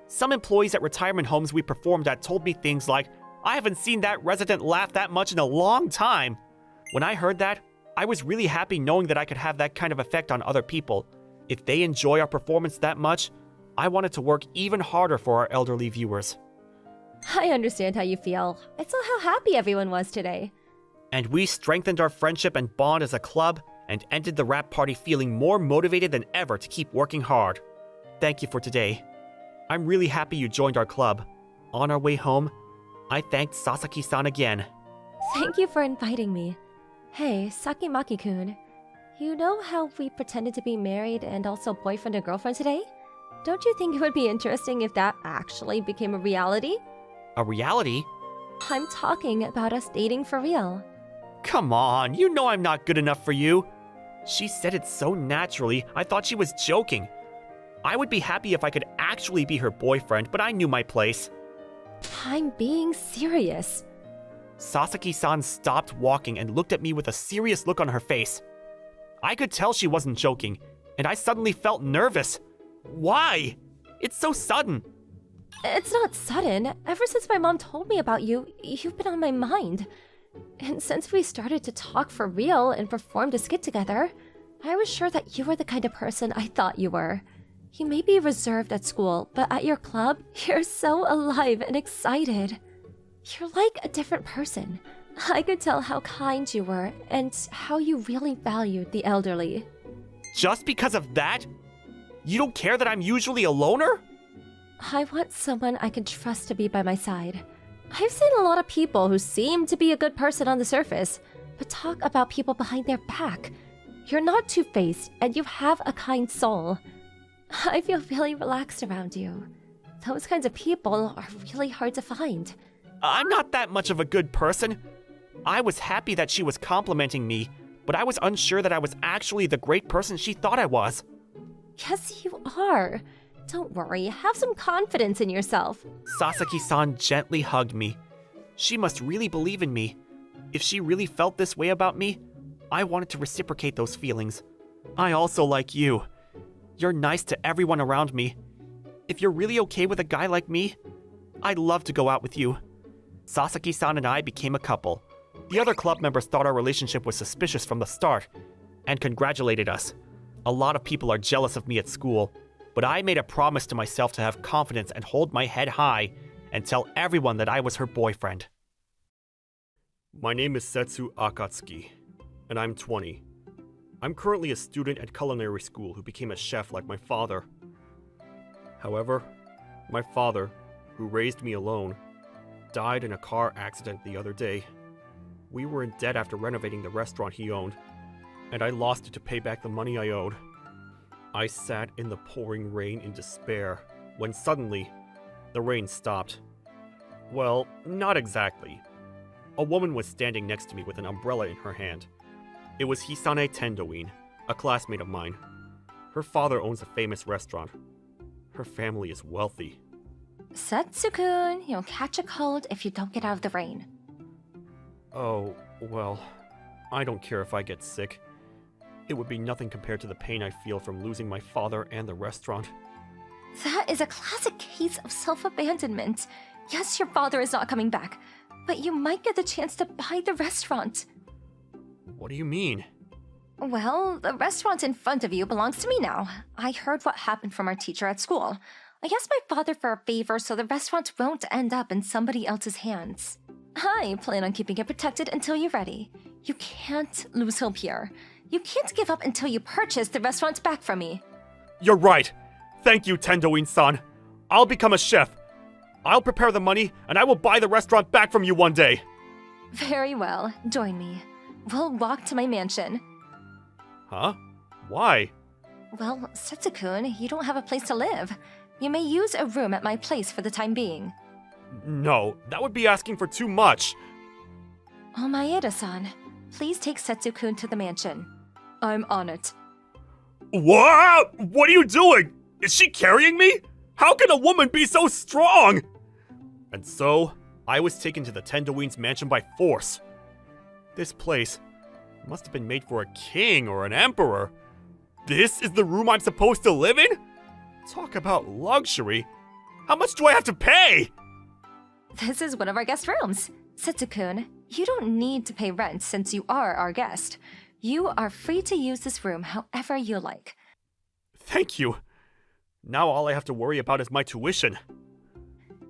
Some employees at retirement homes we performed at told me things like, "I haven't seen that resident laugh that much in a long time." When I heard that, I was really happy knowing that I could have that kind of effect on other people. If they enjoy our performance that much, I wanted to work even harder for our elderly viewers. I understand how you feel. I saw how happy everyone was today. And we strengthened our friendship and bond as a club and ended the rap party feeling more motivated than ever to keep working hard. Thank you for today. I'm really happy you joined our club. On our way home, I thanked Sasaki-san again. Thank you for inviting me. Hey, Sakimaki-kun. You know how we pretended to be married and also boyfriend and girlfriend today? Don't you think it would be interesting if that actually became a reality? A reality? I'm talking about us dating for real. Come on, you know I'm not good enough for you. She said it so naturally, I thought she was joking. I would be happy if I could actually be her boyfriend, but I knew my place. I'm being serious. Sasaki-san stopped walking and looked at me with a serious look on her face. I could tell she wasn't joking, and I suddenly felt nervous. Why? It's so sudden. It's not sudden. Ever since my mom told me about you, you've been on my mind. And since we started to talk for real and performed a skit together, I was sure that you were the kind of person I thought you were. You may be reserved at school, but at your club, you're so alive and excited. You're like a different person. I could tell how kind you were and how you really valued the elderly. Just because of that? You don't care that I'm usually a loner? I want someone I can trust to be by my side. I've seen a lot of people who seem to be a good person on the surface, but talk about people behind their back. You're not two-faced, and you have a kind soul. I feel really relaxed around you. Those kinds of people are really hard to find. I'm not that much of a good person. I was happy that she was complimenting me, but I was unsure that I was actually the great person she thought I was. Yes, you are. Don't worry, have some confidence in yourself. Sasaki-san gently hugged me. She must really believe in me. If she really felt this way about me, I wanted to reciprocate those feelings. I also like you. You're nice to everyone around me. If you're really okay with a guy like me, I'd love to go out with you. Sasaki-san and I became a couple. The other club members thought our relationship was suspicious from the start and congratulated us. A lot of people are jealous of me at school, but I made a promise to myself to have confidence and hold my head high and tell everyone that I was her boyfriend. My name is Setsu Akatsuki, and I'm 20. I'm currently a student at culinary school who became a chef like my father. However, my father, who raised me alone, died in a car accident the other day. We were in debt after renovating the restaurant he owned, and I lost it to pay back the money I owed. I sat in the pouring rain in despair, when suddenly, the rain stopped. Well, not exactly. A woman was standing next to me with an umbrella in her hand. It was Hisane Tendoin, a classmate of mine. Her father owns a famous restaurant. Her family is wealthy. Setsu-kun, you'll catch a cold if you don't get out of the rain. Oh, well, I don't care if I get sick. It would be nothing compared to the pain I feel from losing my father and the restaurant. That is a classic case of self-abandonment. Yes, your father is not coming back, but you might get the chance to buy the restaurant. What do you mean? Well, the restaurant in front of you belongs to me now. I heard what happened from our teacher at school. I asked my father for a favor so the restaurant won't end up in somebody else's hands. I plan on keeping it protected until you're ready. You can't lose hope here. You can't give up until you purchase the restaurant back from me. You're right. Thank you, Tendoin-san. I'll become a chef. I'll prepare the money, and I will buy the restaurant back from you one day. Very well. Join me. We'll walk to my mansion. Huh? Why? Well, Setsu-kun, you don't have a place to live. You may use a room at my place for the time being. No, that would be asking for too much. Oh, Maeda-san, please take Setsu-kun to the mansion. I'm on it. What? What are you doing? Is she carrying me? How can a woman be so strong? And so, I was taken to the Tendoin's mansion by force. This place must have been made for a king or an emperor. This is the room I'm supposed to live in? Talk about luxury. How much do I have to pay? This is one of our guest rooms. Setsu-kun, you don't need to pay rent since you are our guest. You are free to use this room however you like. Thank you. Now all I have to worry about is my tuition.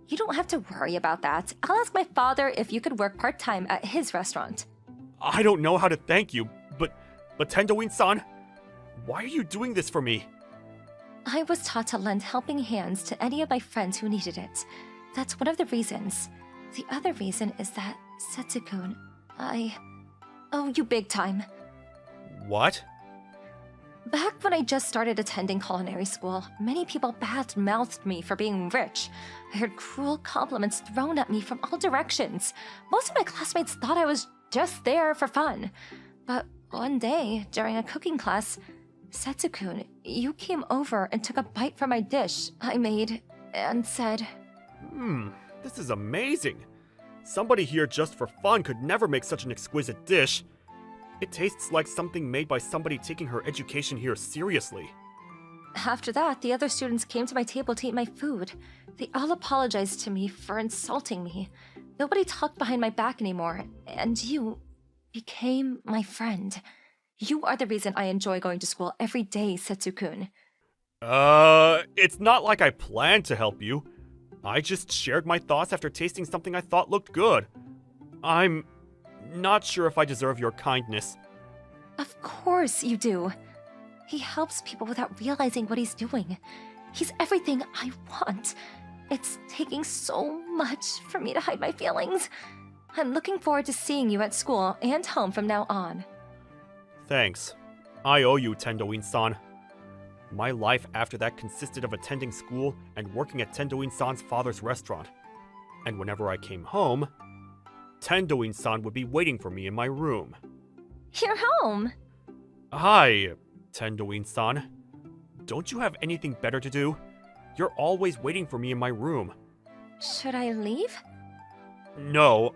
You don't have to worry about that. I'll ask my father if you could work part-time at his restaurant. I don't know how to thank you, but Tendoin-san, why are you doing this for me? I was taught to lend helping hands to any of my friends who needed it. That's one of the reasons. The other reason is that, Setsu-kun, I owe you big time. What? Back when I just started attending culinary school, many people bad-mouthed me for being rich. I heard cruel compliments thrown at me from all directions. Most of my classmates thought I was just there for fun. But one day, during a cooking class, Setsu-kun, you came over and took a bite from my dish I made and said, This is amazing. Somebody here just for fun could never make such an exquisite dish. It tastes like something made by somebody taking her education here seriously. After that, the other students came to my table to eat my food. They all apologized to me for insulting me. Nobody talked behind my back anymore, and you became my friend. You are the reason I enjoy going to school every day, Setsu-kun. It's not like I planned to help you. I just shared my thoughts after tasting something I thought looked good. I'm not sure if I deserve your kindness. Of course you do. He helps people without realizing what he's doing. He's everything I want. It's taking so much for me to hide my feelings. I'm looking forward to seeing you at school and home from now on. Thanks. I owe you, Tendoin-san. My life after that consisted of attending school and working at Tendoin-san's father's restaurant. And whenever I came home, Tendoin-san would be waiting for me in my room. You're home. Hi, Tendoin-san. Don't you have anything better to do? You're always waiting for me in my room. Should I leave? No,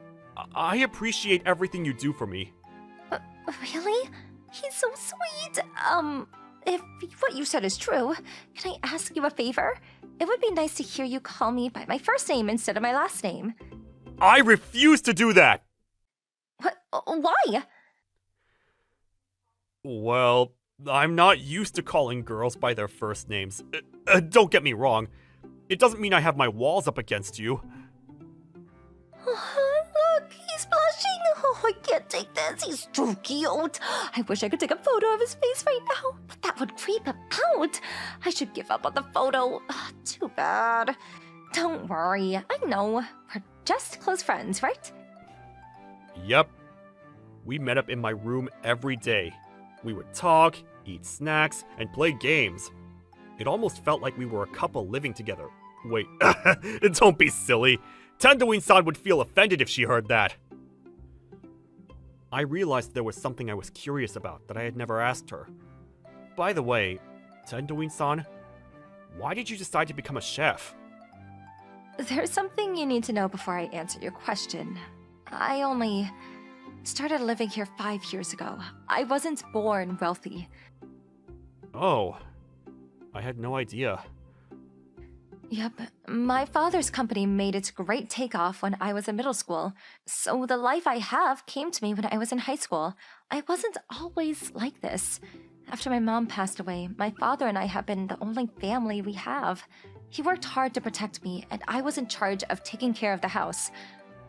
I appreciate everything you do for me. Really? He's so sweet. If what you said is true, can I ask you a favor? It would be nice to hear you call me by my first name instead of my last name. I refuse to do that! What? Why? Well, I'm not used to calling girls by their first names. Don't get me wrong. It doesn't mean I have my walls up against you. Look, he's blushing. Oh, I can't take this. He's too cute. I wish I could take a photo of his face right now, but that would creep him out. I should give up on the photo. Too bad. Don't worry. I know. We're just close friends, right? Yep. We met up in my room every day. We would talk, eat snacks, and play games. It almost felt like we were a couple living together. Wait, don't be silly. Tendoin-san would feel offended if she heard that. I realized there was something I was curious about that I had never asked her. By the way, Tendoin-san, why did you decide to become a chef? There's something you need to know before I answer your question. I only started living here 5 years ago. I wasn't born wealthy. Oh, I had no idea. Yep, my father's company made its great takeoff when I was in middle school, so the life I have came to me when I was in high school. I wasn't always like this. After my mom passed away, my father and I have been the only family we have. He worked hard to protect me, and I was in charge of taking care of the house.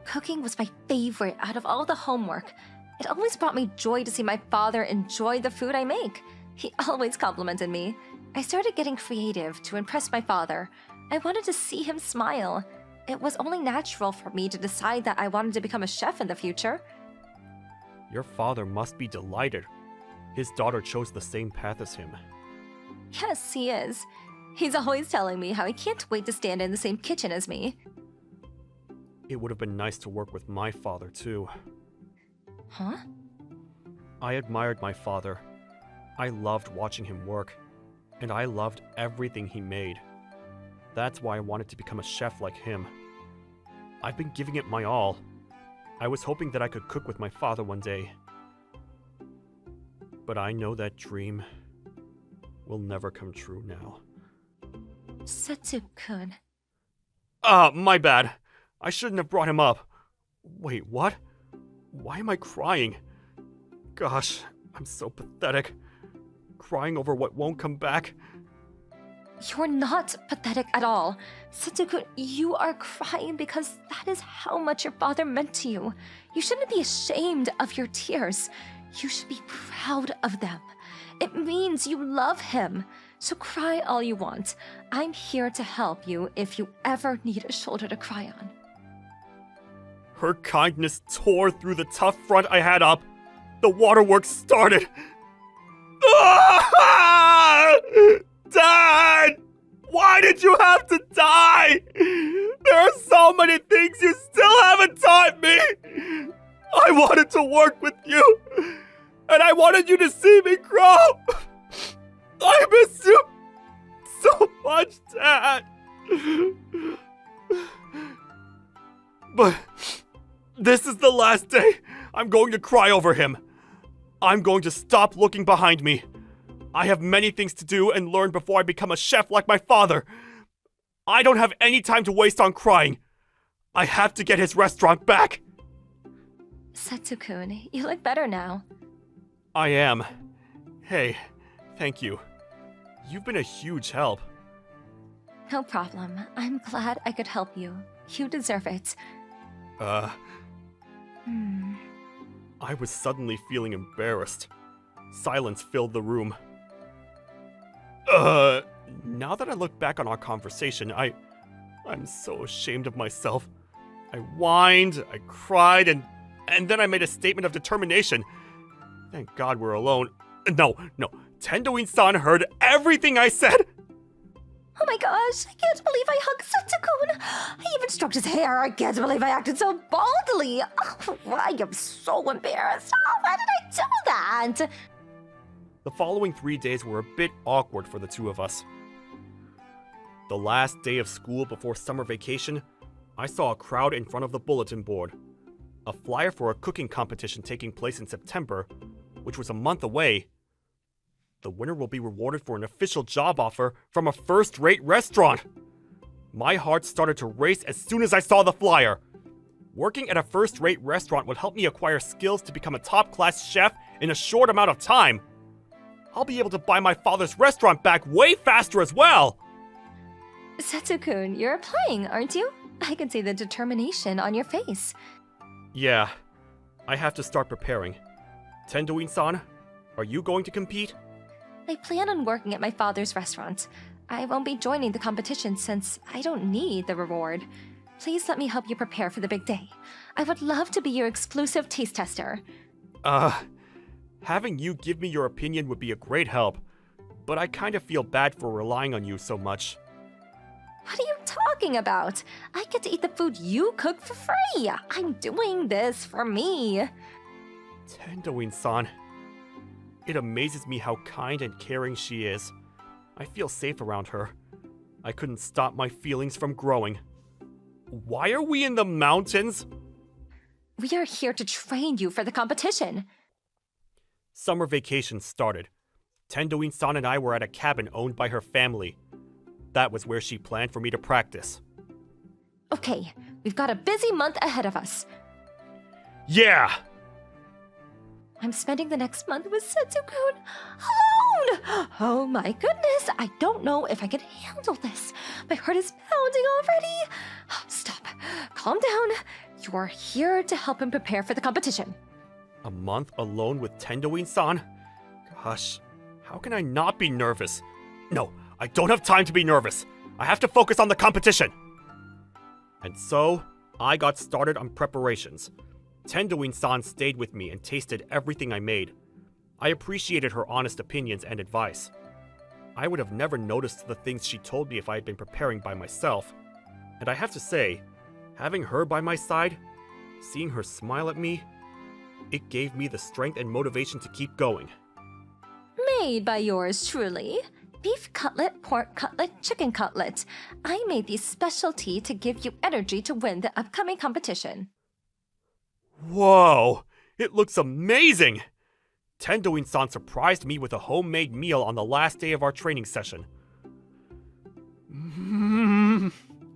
Cooking was my favorite out of all the homework. It always brought me joy to see my father enjoy the food I make. He always complimented me. I started getting creative to impress my father. I wanted to see him smile. It was only natural for me to decide that I wanted to become a chef in the future. Your father must be delighted. His daughter chose the same path as him. Yes, he is. He's always telling me how he can't wait to stand in the same kitchen as me. It would have been nice to work with my father, too. Huh? I admired my father. I loved watching him work. And I loved everything he made. That's why I wanted to become a chef like him. I've been giving it my all. I was hoping that I could cook with my father one day. But I know that dream will never come true now. Setsu-kun. My bad. I shouldn't have brought him up. Wait, what? Why am I crying? Gosh, I'm so pathetic. Crying over what won't come back. You're not pathetic at all. Setsu-kun, you are crying because that is how much your father meant to you. You shouldn't be ashamed of your tears. You should be proud of them. It means you love him. So cry all you want. I'm here to help you if you ever need a shoulder to cry on. Her kindness tore through the tough front I had up. The waterworks started. Ah! Dad! Why did you have to die? There are so many things you still haven't taught me. I wanted to work with you, and I wanted you to see me grow. I miss you so much, Dad. But this is the last day I'm going to cry over him. I'm going to stop looking behind me. I have many things to do and learn before I become a chef like my father. I don't have any time to waste on crying. I have to get his restaurant back. Setsu-kun, you look better now. I am. Hey, thank you. You've been a huge help. No problem. I'm glad I could help you. You deserve it. I was suddenly feeling embarrassed. Silence filled the room. Now that I look back on our conversation, I'm so ashamed of myself. I whined, I cried, and then I made a statement of determination. Thank God we're alone. No. Tendoin-san heard everything I said. Oh my gosh, I can't believe I hugged Setsu-kun. I even stroked his hair. I can't believe I acted so boldly. Oh, I am so embarrassed. Oh, why did I do that? The following 3 days were a bit awkward for the two of us. The last day of school before summer vacation, I saw a crowd in front of the bulletin board. A flyer for a cooking competition taking place in September, which was a month away. The winner will be rewarded for an official job offer from a first-rate restaurant. My heart started to race as soon as I saw the flyer. Working at a first-rate restaurant would help me acquire skills to become a top-class chef in a short amount of time. I'll be able to buy my father's restaurant back way faster as well! Setsu-kun, you're applying, aren't you? I can see the determination on your face. Yeah, I have to start preparing. Tendoin-san, are you going to compete? I plan on working at my father's restaurant. I won't be joining the competition since I don't need the reward. Please let me help you prepare for the big day. I would love to be your exclusive taste tester. Having you give me your opinion would be a great help, but I kind of feel bad for relying on you so much. What are you talking about? I get to eat the food you cook for free. I'm doing this for me. Tendoin-san. It amazes me how kind and caring she is. I feel safe around her. I couldn't stop my feelings from growing. Why are we in the mountains? We are here to train you for the competition. Summer vacation started. Tendoin-san and I were at a cabin owned by her family. That was where she planned for me to practice. Okay, we've got a busy month ahead of us. Yeah! I'm spending the next month with Setsu-kun alone! Oh my goodness, I don't know if I can handle this. My heart is pounding already. Stop. Calm down. You are here to help him prepare for the competition. A month alone with Tendoin-san? Gosh, how can I not be nervous? No, I don't have time to be nervous. I have to focus on the competition. And so, I got started on preparations. Tendoin-san stayed with me and tasted everything I made. I appreciated her honest opinions and advice. I would have never noticed the things she told me if I had been preparing by myself. And I have to say, having her by my side, seeing her smile at me, it gave me the strength and motivation to keep going. Made by yours truly. Beef cutlet, pork cutlet, chicken cutlet. I made these specialty to give you energy to win the upcoming competition. Whoa! It looks amazing! Tendoin-san surprised me with a homemade meal on the last day of our training session.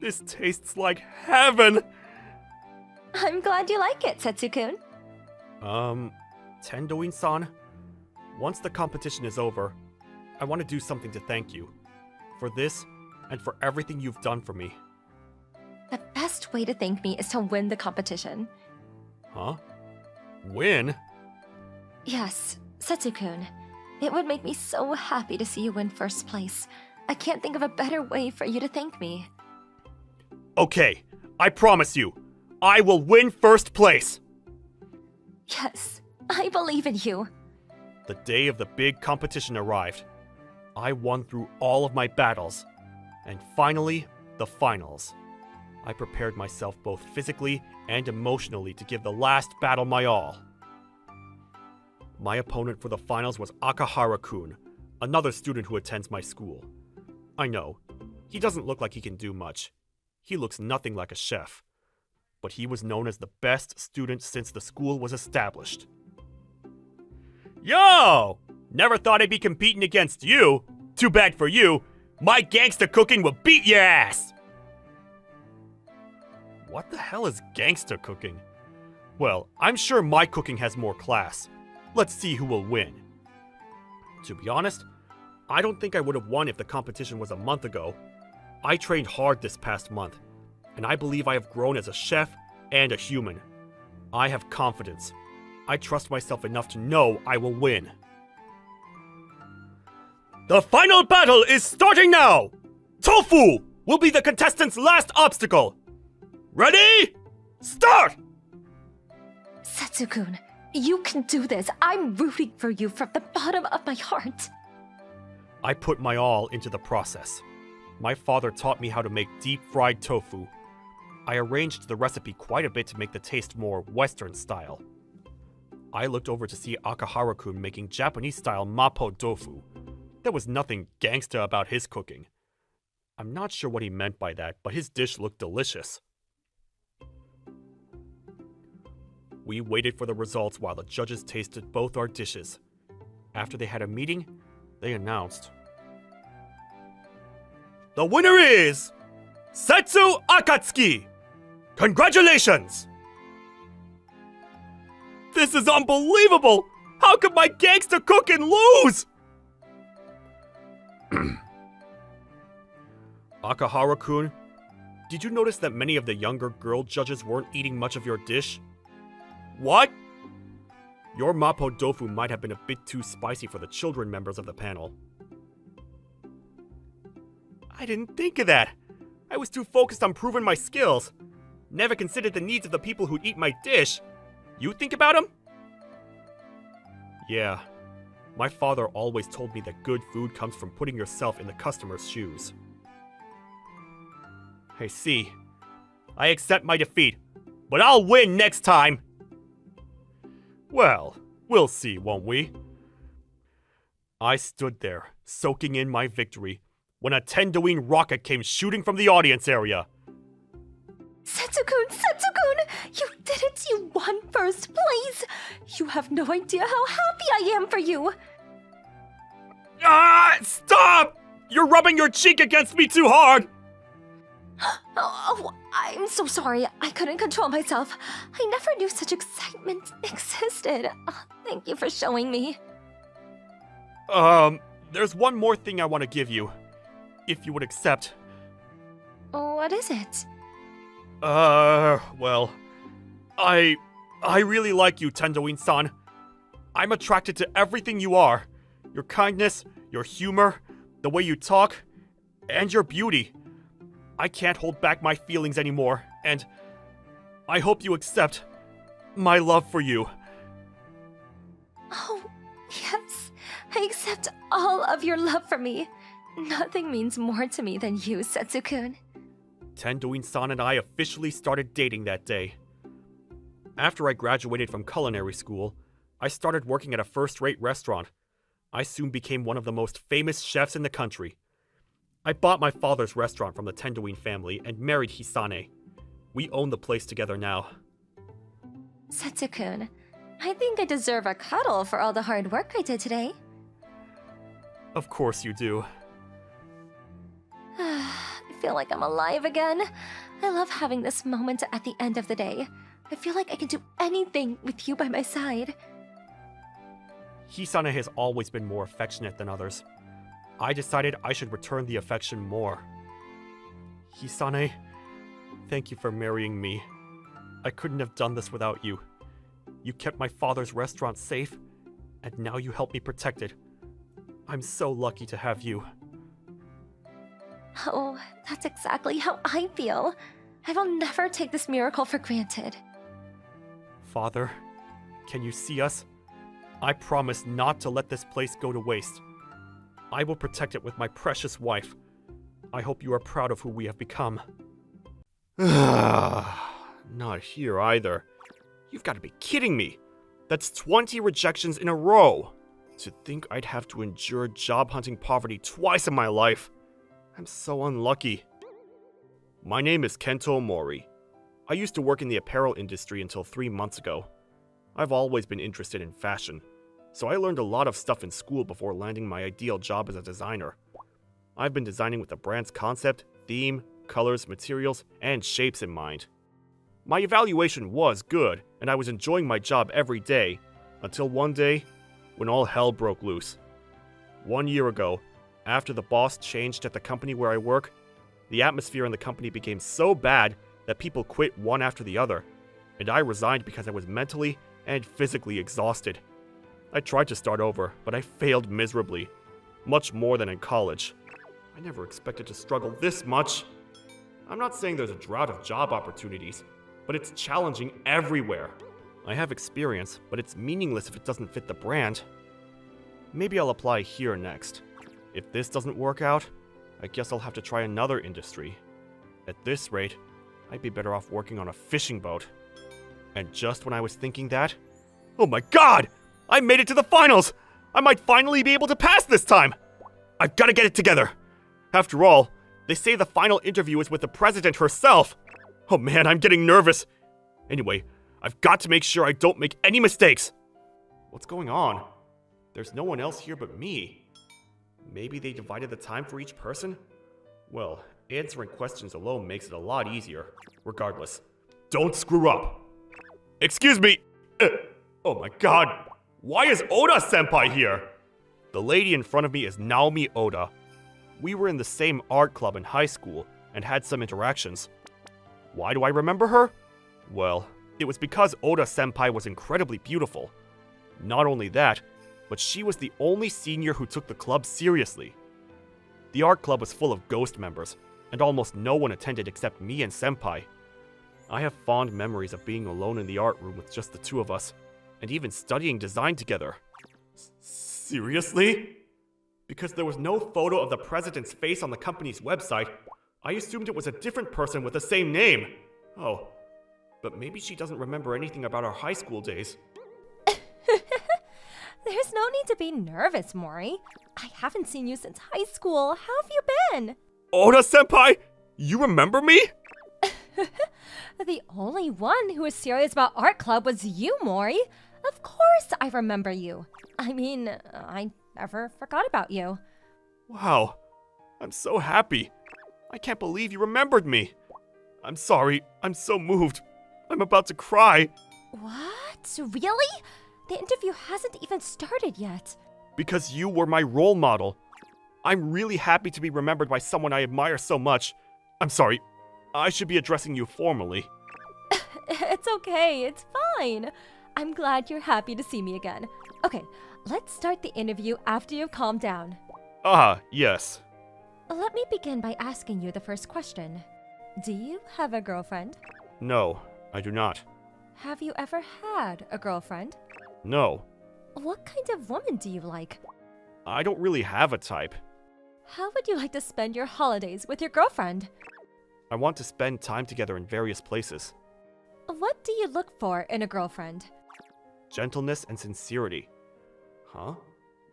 This tastes like heaven! I'm glad you like it, Setsu-kun. Tendoin-san? Once the competition is over, I want to do something to thank you. For this, and for everything you've done for me. The best way to thank me is to win the competition. Huh? Win? Yes, Setsu-kun. It would make me so happy to see you win first place. I can't think of a better way for you to thank me. Okay, I promise you. I will win first place! Yes, I believe in you. The day of the big competition arrived. I won through all of my battles. And finally, the finals. I prepared myself both physically and emotionally to give the last battle my all. My opponent for the finals was Akahara-kun, another student who attends my school. I know, he doesn't look like he can do much. He looks nothing like a chef. But he was known as the best student since the school was established. Yo! Never thought I'd be competing against you. Too bad for you. My gangster cooking will beat your ass! What the hell is gangster cooking? Well, I'm sure my cooking has more class. Let's see who will win. To be honest, I don't think I would have won if the competition was a month ago. I trained hard this past month, and I believe I have grown as a chef and a human. I have confidence. I trust myself enough to know I will win. The final battle is starting now! Tofu will be the contestant's last obstacle! Ready? Start! Setsu-kun, you can do this. I'm rooting for you from the bottom of my heart. I put my all into the process. My father taught me how to make deep-fried tofu. I arranged the recipe quite a bit to make the taste more Western style. I looked over to see Akahara-kun making Japanese-style mapo tofu. There was nothing gangsta about his cooking. I'm not sure what he meant by that, but his dish looked delicious. We waited for the results while the judges tasted both our dishes. After they had a meeting, they announced, "The winner is Setsu Akatsuki! Congratulations!" This is unbelievable! How could my gangster cooking lose? Akahara-kun, did you notice that many of the younger girl judges weren't eating much of your dish? What? Your mapo tofu might have been a bit too spicy for the children members of the panel. I didn't think of that. I was too focused on proving my skills. Never considered the needs of the people who'd eat my dish. You think about them? Yeah. My father always told me that good food comes from putting yourself in the customer's shoes. I see. I accept my defeat, but I'll win next time! Well, we'll see, won't we? I stood there, soaking in my victory, when a Tendoin rocket came shooting from the audience area. Setsu-kun, Setsu-kun! You did it! You won first place! You have no idea how happy I am for you! Ah! Stop! You're rubbing your cheek against me too hard! Oh, I'm so sorry. I couldn't control myself. I never knew such excitement existed. Thank you for showing me. There's one more thing I want to give you. If you would accept. What is it? Well, I really like you, Tendoin-san. I'm attracted to everything you are. Your kindness, your humor, the way you talk, and your beauty. I can't hold back my feelings anymore, and I hope you accept my love for you. Oh, yes. I accept all of your love for me. Nothing means more to me than you, Setsu-kun. Tendoin-san and I officially started dating that day. After I graduated from culinary school, I started working at a first-rate restaurant. I soon became one of the most famous chefs in the country. I bought my father's restaurant from the Tendoin family and married Hisane. We own the place together now. Setsu-kun, I think I deserve a cuddle for all the hard work I did today. Of course you do. I feel like I'm alive again. I love having this moment at the end of the day. I feel like I can do anything with you by my side. Hisane has always been more affectionate than others. I decided I should return the affection more. Hisane, thank you for marrying me. I couldn't have done this without you. You kept my father's restaurant safe, and now you help me protect it. I'm so lucky to have you. Oh, that's exactly how I feel. I will never take this miracle for granted. Father, can you see us? I promise not to let this place go to waste. I will protect it with my precious wife. I hope you are proud of who we have become. Not here either. You've got to be kidding me. That's 20 rejections in a row. To think I'd have to endure job hunting poverty twice in my life. I'm so unlucky. My name is Kento Mori. I used to work in the apparel industry until 3 months ago. I've always been interested in fashion, so I learned a lot of stuff in school before landing my ideal job as a designer. I've been designing with the brand's concept, theme, colors, materials, and shapes in mind. My evaluation was good, and I was enjoying my job every day, until one day, when all hell broke loose. 1 year ago, after the boss changed at the company where I work, the atmosphere in the company became so bad that people quit one after the other, and I resigned because I was mentally and physically exhausted. I tried to start over, but I failed miserably, much more than in college. I never expected to struggle this much. I'm not saying there's a drought of job opportunities, but it's challenging everywhere. I have experience, but it's meaningless if it doesn't fit the brand. Maybe I'll apply here next. If this doesn't work out, I guess I'll have to try another industry. At this rate, I'd be better off working on a fishing boat. And just when I was thinking that, oh my god! I made it to the finals! I might finally be able to pass this time! I've got to get it together! After all, they say the final interview is with the president herself! Oh man, I'm getting nervous! Anyway, I've got to make sure I don't make any mistakes! What's going on? There's no one else here but me. Maybe they divided the time for each person? Well, answering questions alone makes it a lot easier. Regardless, don't screw up! Excuse me! Oh my god! Why is Oda-senpai here? The lady in front of me is Naomi Oda. We were in the same art club in high school and had some interactions. Why do I remember her? Well, it was because Oda-senpai was incredibly beautiful. Not only that, but she was the only senior who took the club seriously. The art club was full of ghost members, and almost no one attended except me and senpai. I have fond memories of being alone in the art room with just the two of us, and even studying design together. Seriously? Because there was no photo of the president's face on the company's website, I assumed it was a different person with the same name. Oh, but maybe she doesn't remember anything about our high school days. There's no need to be nervous, Mori. I haven't seen you since high school. How have you been? Oda-senpai, you remember me? The only one who was serious about art club was you, Mori. Of course I remember you. I mean, I never forgot about you. Wow, I'm so happy. I can't believe you remembered me. I'm sorry, I'm so moved. I'm about to cry. What? Really? The interview hasn't even started yet. Because you were my role model. I'm really happy to be remembered by someone I admire so much. I'm sorry, I should be addressing you formally. It's okay, it's fine. I'm glad you're happy to see me again. Okay, let's start the interview after you've calmed down. Ah, yes. Let me begin by asking you the first question. Do you have a girlfriend? No, I do not. Have you ever had a girlfriend? No, What kind of woman do you like? I don't really have a type. How would you like to spend your holidays with your girlfriend? I want to spend time together in various places. What do you look for in a girlfriend? Gentleness and sincerity. Huh?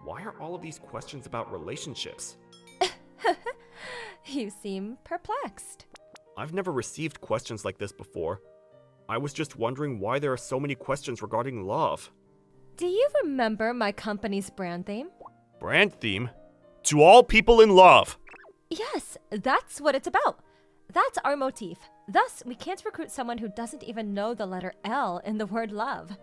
Why are all of these questions about relationships? You seem perplexed. I've never received questions like this before. I was just wondering why there are so many questions regarding love. Do you remember my company's brand theme? Brand theme? To all people in love! Yes, that's what it's about. That's our motif. Thus, we can't recruit someone who doesn't even know the letter L in the word love.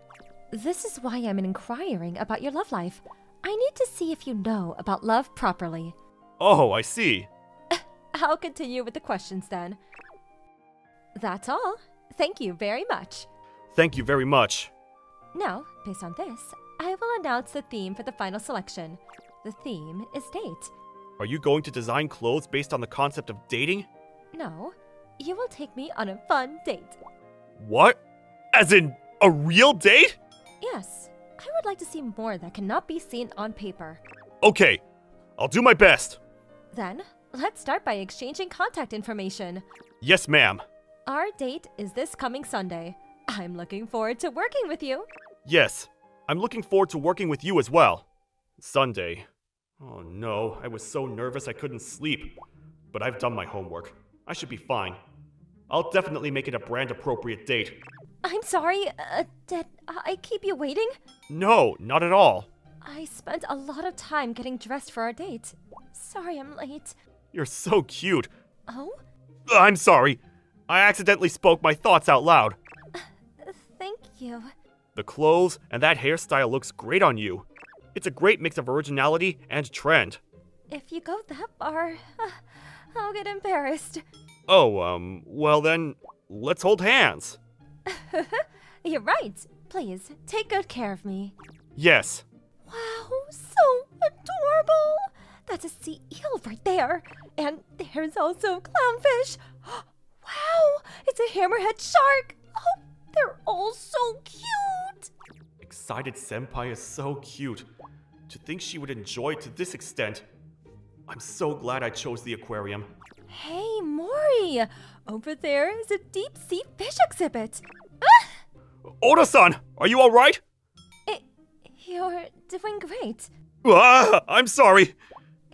This is why I'm inquiring about your love life. I need to see if you know about love properly. Oh, I see. I'll continue with the questions then. That's all. Thank you very much. Thank you very much. Now, based on this, I will announce the theme for the final selection. The theme is date. Are you going to design clothes based on the concept of dating? No, you will take me on a fun date. What? As in, a real date? Yes, I would like to see more that cannot be seen on paper. Okay, I'll do my best. Then, let's start by exchanging contact information. Yes, ma'am. Our date is this coming Sunday. I'm looking forward to working with you. Yes, I'm looking forward to working with you as well. Sunday. Oh no, I was so nervous I couldn't sleep. But I've done my homework. I should be fine. I'll definitely make it a brand appropriate date. I'm sorry, did I keep you waiting? No, not at all. I spent a lot of time getting dressed for our date. Sorry I'm late. You're so cute. Oh? I'm sorry. I accidentally spoke my thoughts out loud. Thank you. The clothes and that hairstyle looks great on you. It's a great mix of originality and trend. If you go that far, I'll get embarrassed. Oh, well then, let's hold hands. You're right. Please, take good care of me. Yes. Wow, so adorable! That's a sea eel right there. And there's also clownfish. Wow, it's a hammerhead shark. Oh, they're all so cute. Excited Senpai is so cute. To think she would enjoy it to this extent. I'm so glad I chose the aquarium. Hey, Mori! Over there is a deep sea fish exhibit. Oda-san, are you alright? You're doing great. Ah, I'm sorry.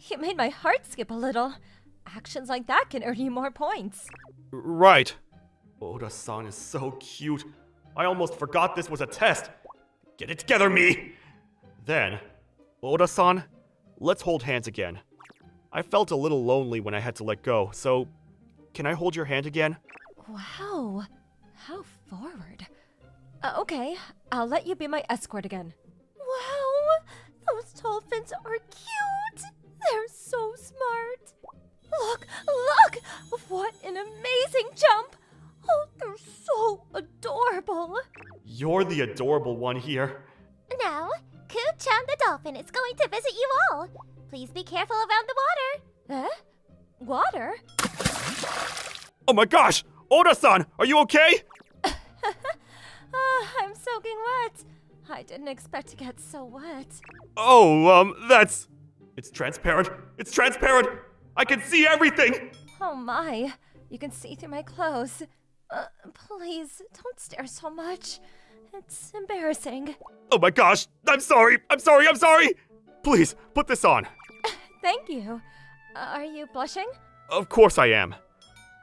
You made my heart skip a little. Actions like that can earn you more points. Right. Oda-san is so cute. I almost forgot this was a test. Get it together, me! Then, Oda-san, let's hold hands again. I felt a little lonely when I had to let go, so can I hold your hand again? Wow, how forward. Okay, I'll let you be my escort again. Wow, those dolphins are cute. They're so smart. Look, look! What an amazing jump! Oh, they're so adorable. You're the adorable one here. Now, Ku-chan the dolphin is going to visit you all. Please be careful around the water. Water? Oh my gosh! Oda-san, are you okay? I'm soaking wet. I didn't expect to get so wet. Oh, It's transparent. It's transparent! I can see everything! Oh my, you can see through my clothes. Please, don't stare so much. It's embarrassing. Oh my gosh! I'm sorry! I'm sorry! I'm sorry! Please, put this on. Thank you. Are you blushing? Of course I am.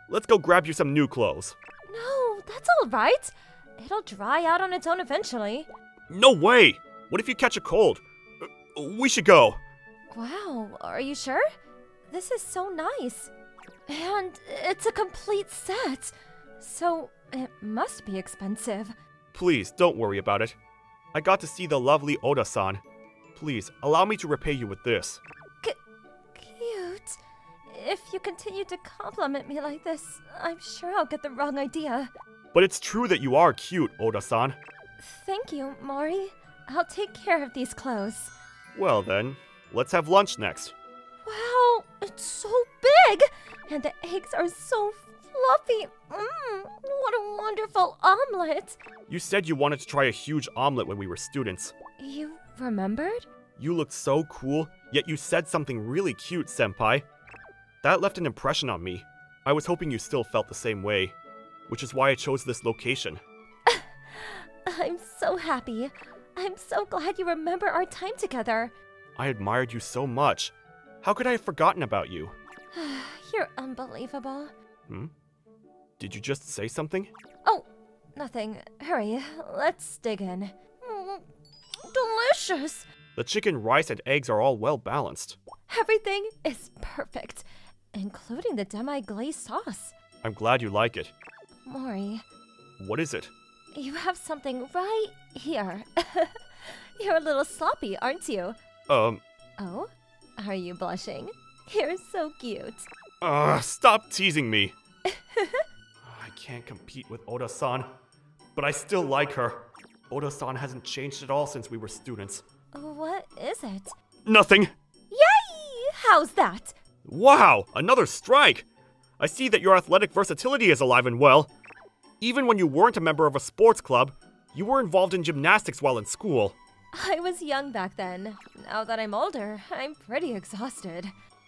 Let's go grab you some new clothes. No, that's all right. It'll dry out on its own eventually. No way! What if you catch a cold? We should go. Wow, are you sure? This is so nice. And it's a complete set. So it must be expensive. Please, don't worry about it. I got to see the lovely Oda-san. Please, allow me to repay you with this. Cute. If you continue to compliment me like this, I'm sure I'll get the wrong idea. But it's true that you are cute, Oda-san. Thank you, Mori. I'll take care of these clothes. Well then, let's have lunch next. Wow, it's so big! And the eggs are so fluffy. What a wonderful omelet. You said you wanted to try a huge omelet when we were students. You remembered? You looked so cool, yet you said something really cute, Senpai. That left an impression on me. I was hoping you still felt the same way, which is why I chose this location. I'm so happy. I'm so glad you remember our time together. I admired you so much. How could I have forgotten about you? You're unbelievable. Did you just say something? Oh, nothing. Hurry, let's dig in. Delicious! The chicken, rice, and eggs are all well balanced. Everything is perfect, including the demi-glaze sauce. I'm glad you like it. Mori, What is it? you have something right here. You're a little sloppy, aren't you? Oh? Are you blushing? You're so cute. Stop teasing me. I can't compete with Oda-san, but I still like her. Oda-san hasn't changed at all since we were students. What is it? Nothing. Yay! How's that? Wow, another strike. I see that your athletic versatility is alive and well. Even when you weren't a member of a sports club, you were involved in gymnastics while in school. I was young back then. Now that I'm older, I'm pretty exhausted.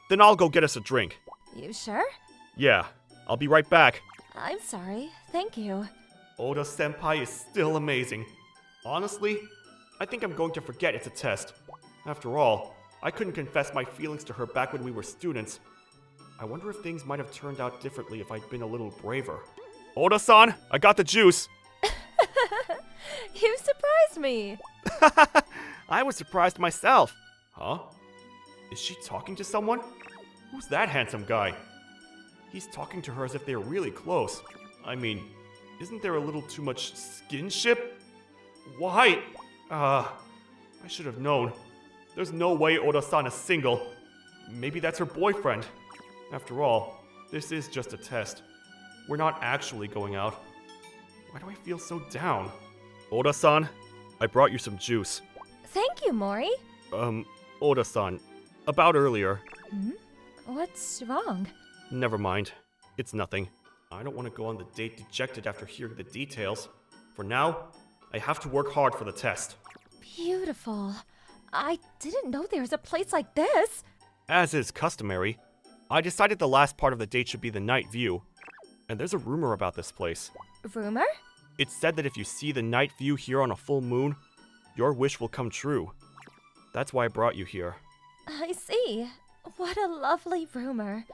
Then I'll go get us a drink. You sure? Yeah, I'll be right back. I'm sorry. Thank you. Oda-senpai is still amazing. Honestly, I think I'm going to forget it's a test. After all, I couldn't confess my feelings to her back when we were students. I wonder if things might have turned out differently if I'd been a little braver. Oda-san, I got the juice! You surprised me. I was surprised myself. Huh? Is she talking to someone? Who's that handsome guy? He's talking to her as if they're really close. I mean, isn't there a little too much skinship? Why? I should have known. There's no way Oda-san is single. Maybe that's her boyfriend. After all, this is just a test. We're not actually going out. Why do I feel so down? Oda-san, I brought you some juice. Thank you, Mori. Oda-san, about earlier. What's wrong? Never mind. It's nothing. I don't want to go on the date dejected after hearing the details. For now, I have to work hard for the test. Beautiful. I didn't know there was a place like this. As is customary, I decided the last part of the date should be the night view. And there's a rumor about this place. Rumor? It's said that if you see the night view here on a full moon, your wish will come true. That's why I brought you here. I see. What a lovely rumor.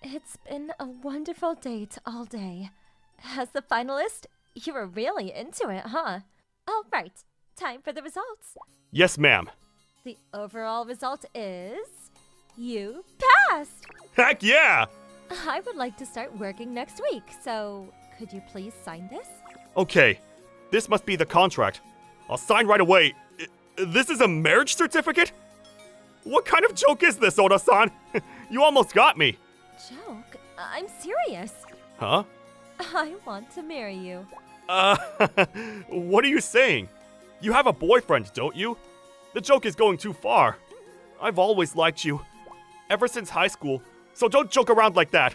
It's been a wonderful date all day. As the finalist, you were really into it, huh? All right, time for the results. Yes, ma'am. The overall result is... you passed! Heck yeah! I would like to start working next week, so could you please sign this? Okay, this must be the contract. I'll sign right away. This is a marriage certificate? What kind of joke is this, Oda-san? You almost got me. Joke? I'm serious. Huh? I want to marry you. What are you saying? You have a boyfriend, don't you? The joke is going too far. I've always liked you. Ever since high school, so don't joke around like that.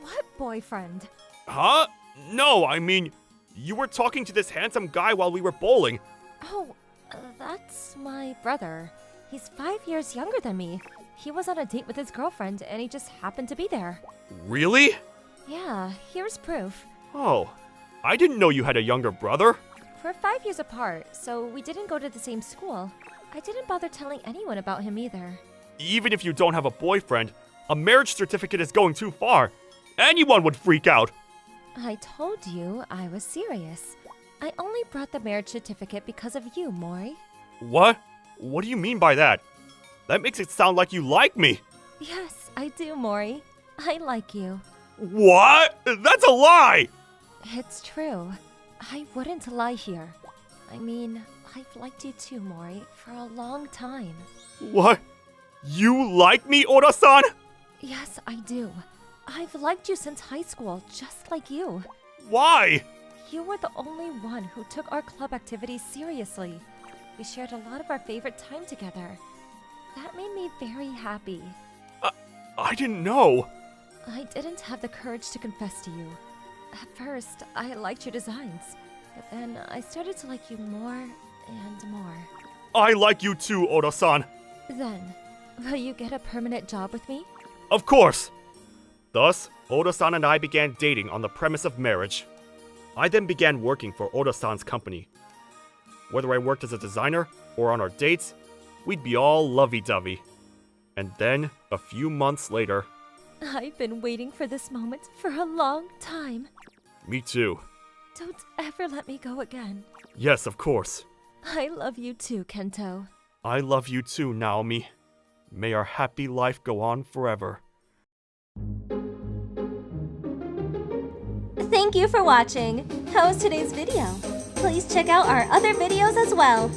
What boyfriend? Huh? No, I mean, you were talking to this handsome guy while we were bowling. Oh, that's my brother. He's 5 years younger than me. He was on a date with his girlfriend and he just happened to be there. Really? Yeah, here's proof. Oh, I didn't know you had a younger brother. We're 5 years apart, so we didn't go to the same school. I didn't bother telling anyone about him either. Even if you don't have a boyfriend, a marriage certificate is going too far. Anyone would freak out. I told you I was serious. I only brought the marriage certificate because of you, Mori. What? What do you mean by that? That makes it sound like you like me. Yes, I do, Mori. I like you. What? That's a lie! It's true. I wouldn't lie here. I mean, I've liked you too, Mori, for a long time. What? You like me, Oda-san? Yes, I do. I've liked you since high school, just like you. Why? You were the only one who took our club activities seriously. We shared a lot of our favorite time together. That made me very happy. I didn't know. I didn't have the courage to confess to you. At first, I liked your designs, but then I started to like you more and more. I like you too, Oda-san. Then, will you get a permanent job with me? Of course. Thus, Oda-san and I began dating on the premise of marriage. I then began working for Oda-san's company. Whether I worked as a designer or on our dates, we'd be all lovey-dovey. And then, a few months later... I've been waiting for this moment for a long time. Me too. Don't ever let me go again. Yes, of course. I love you too, Kento. I love you too, Naomi. May our happy life go on forever. Thank you for watching. How was today's video? Please check out our other videos as well.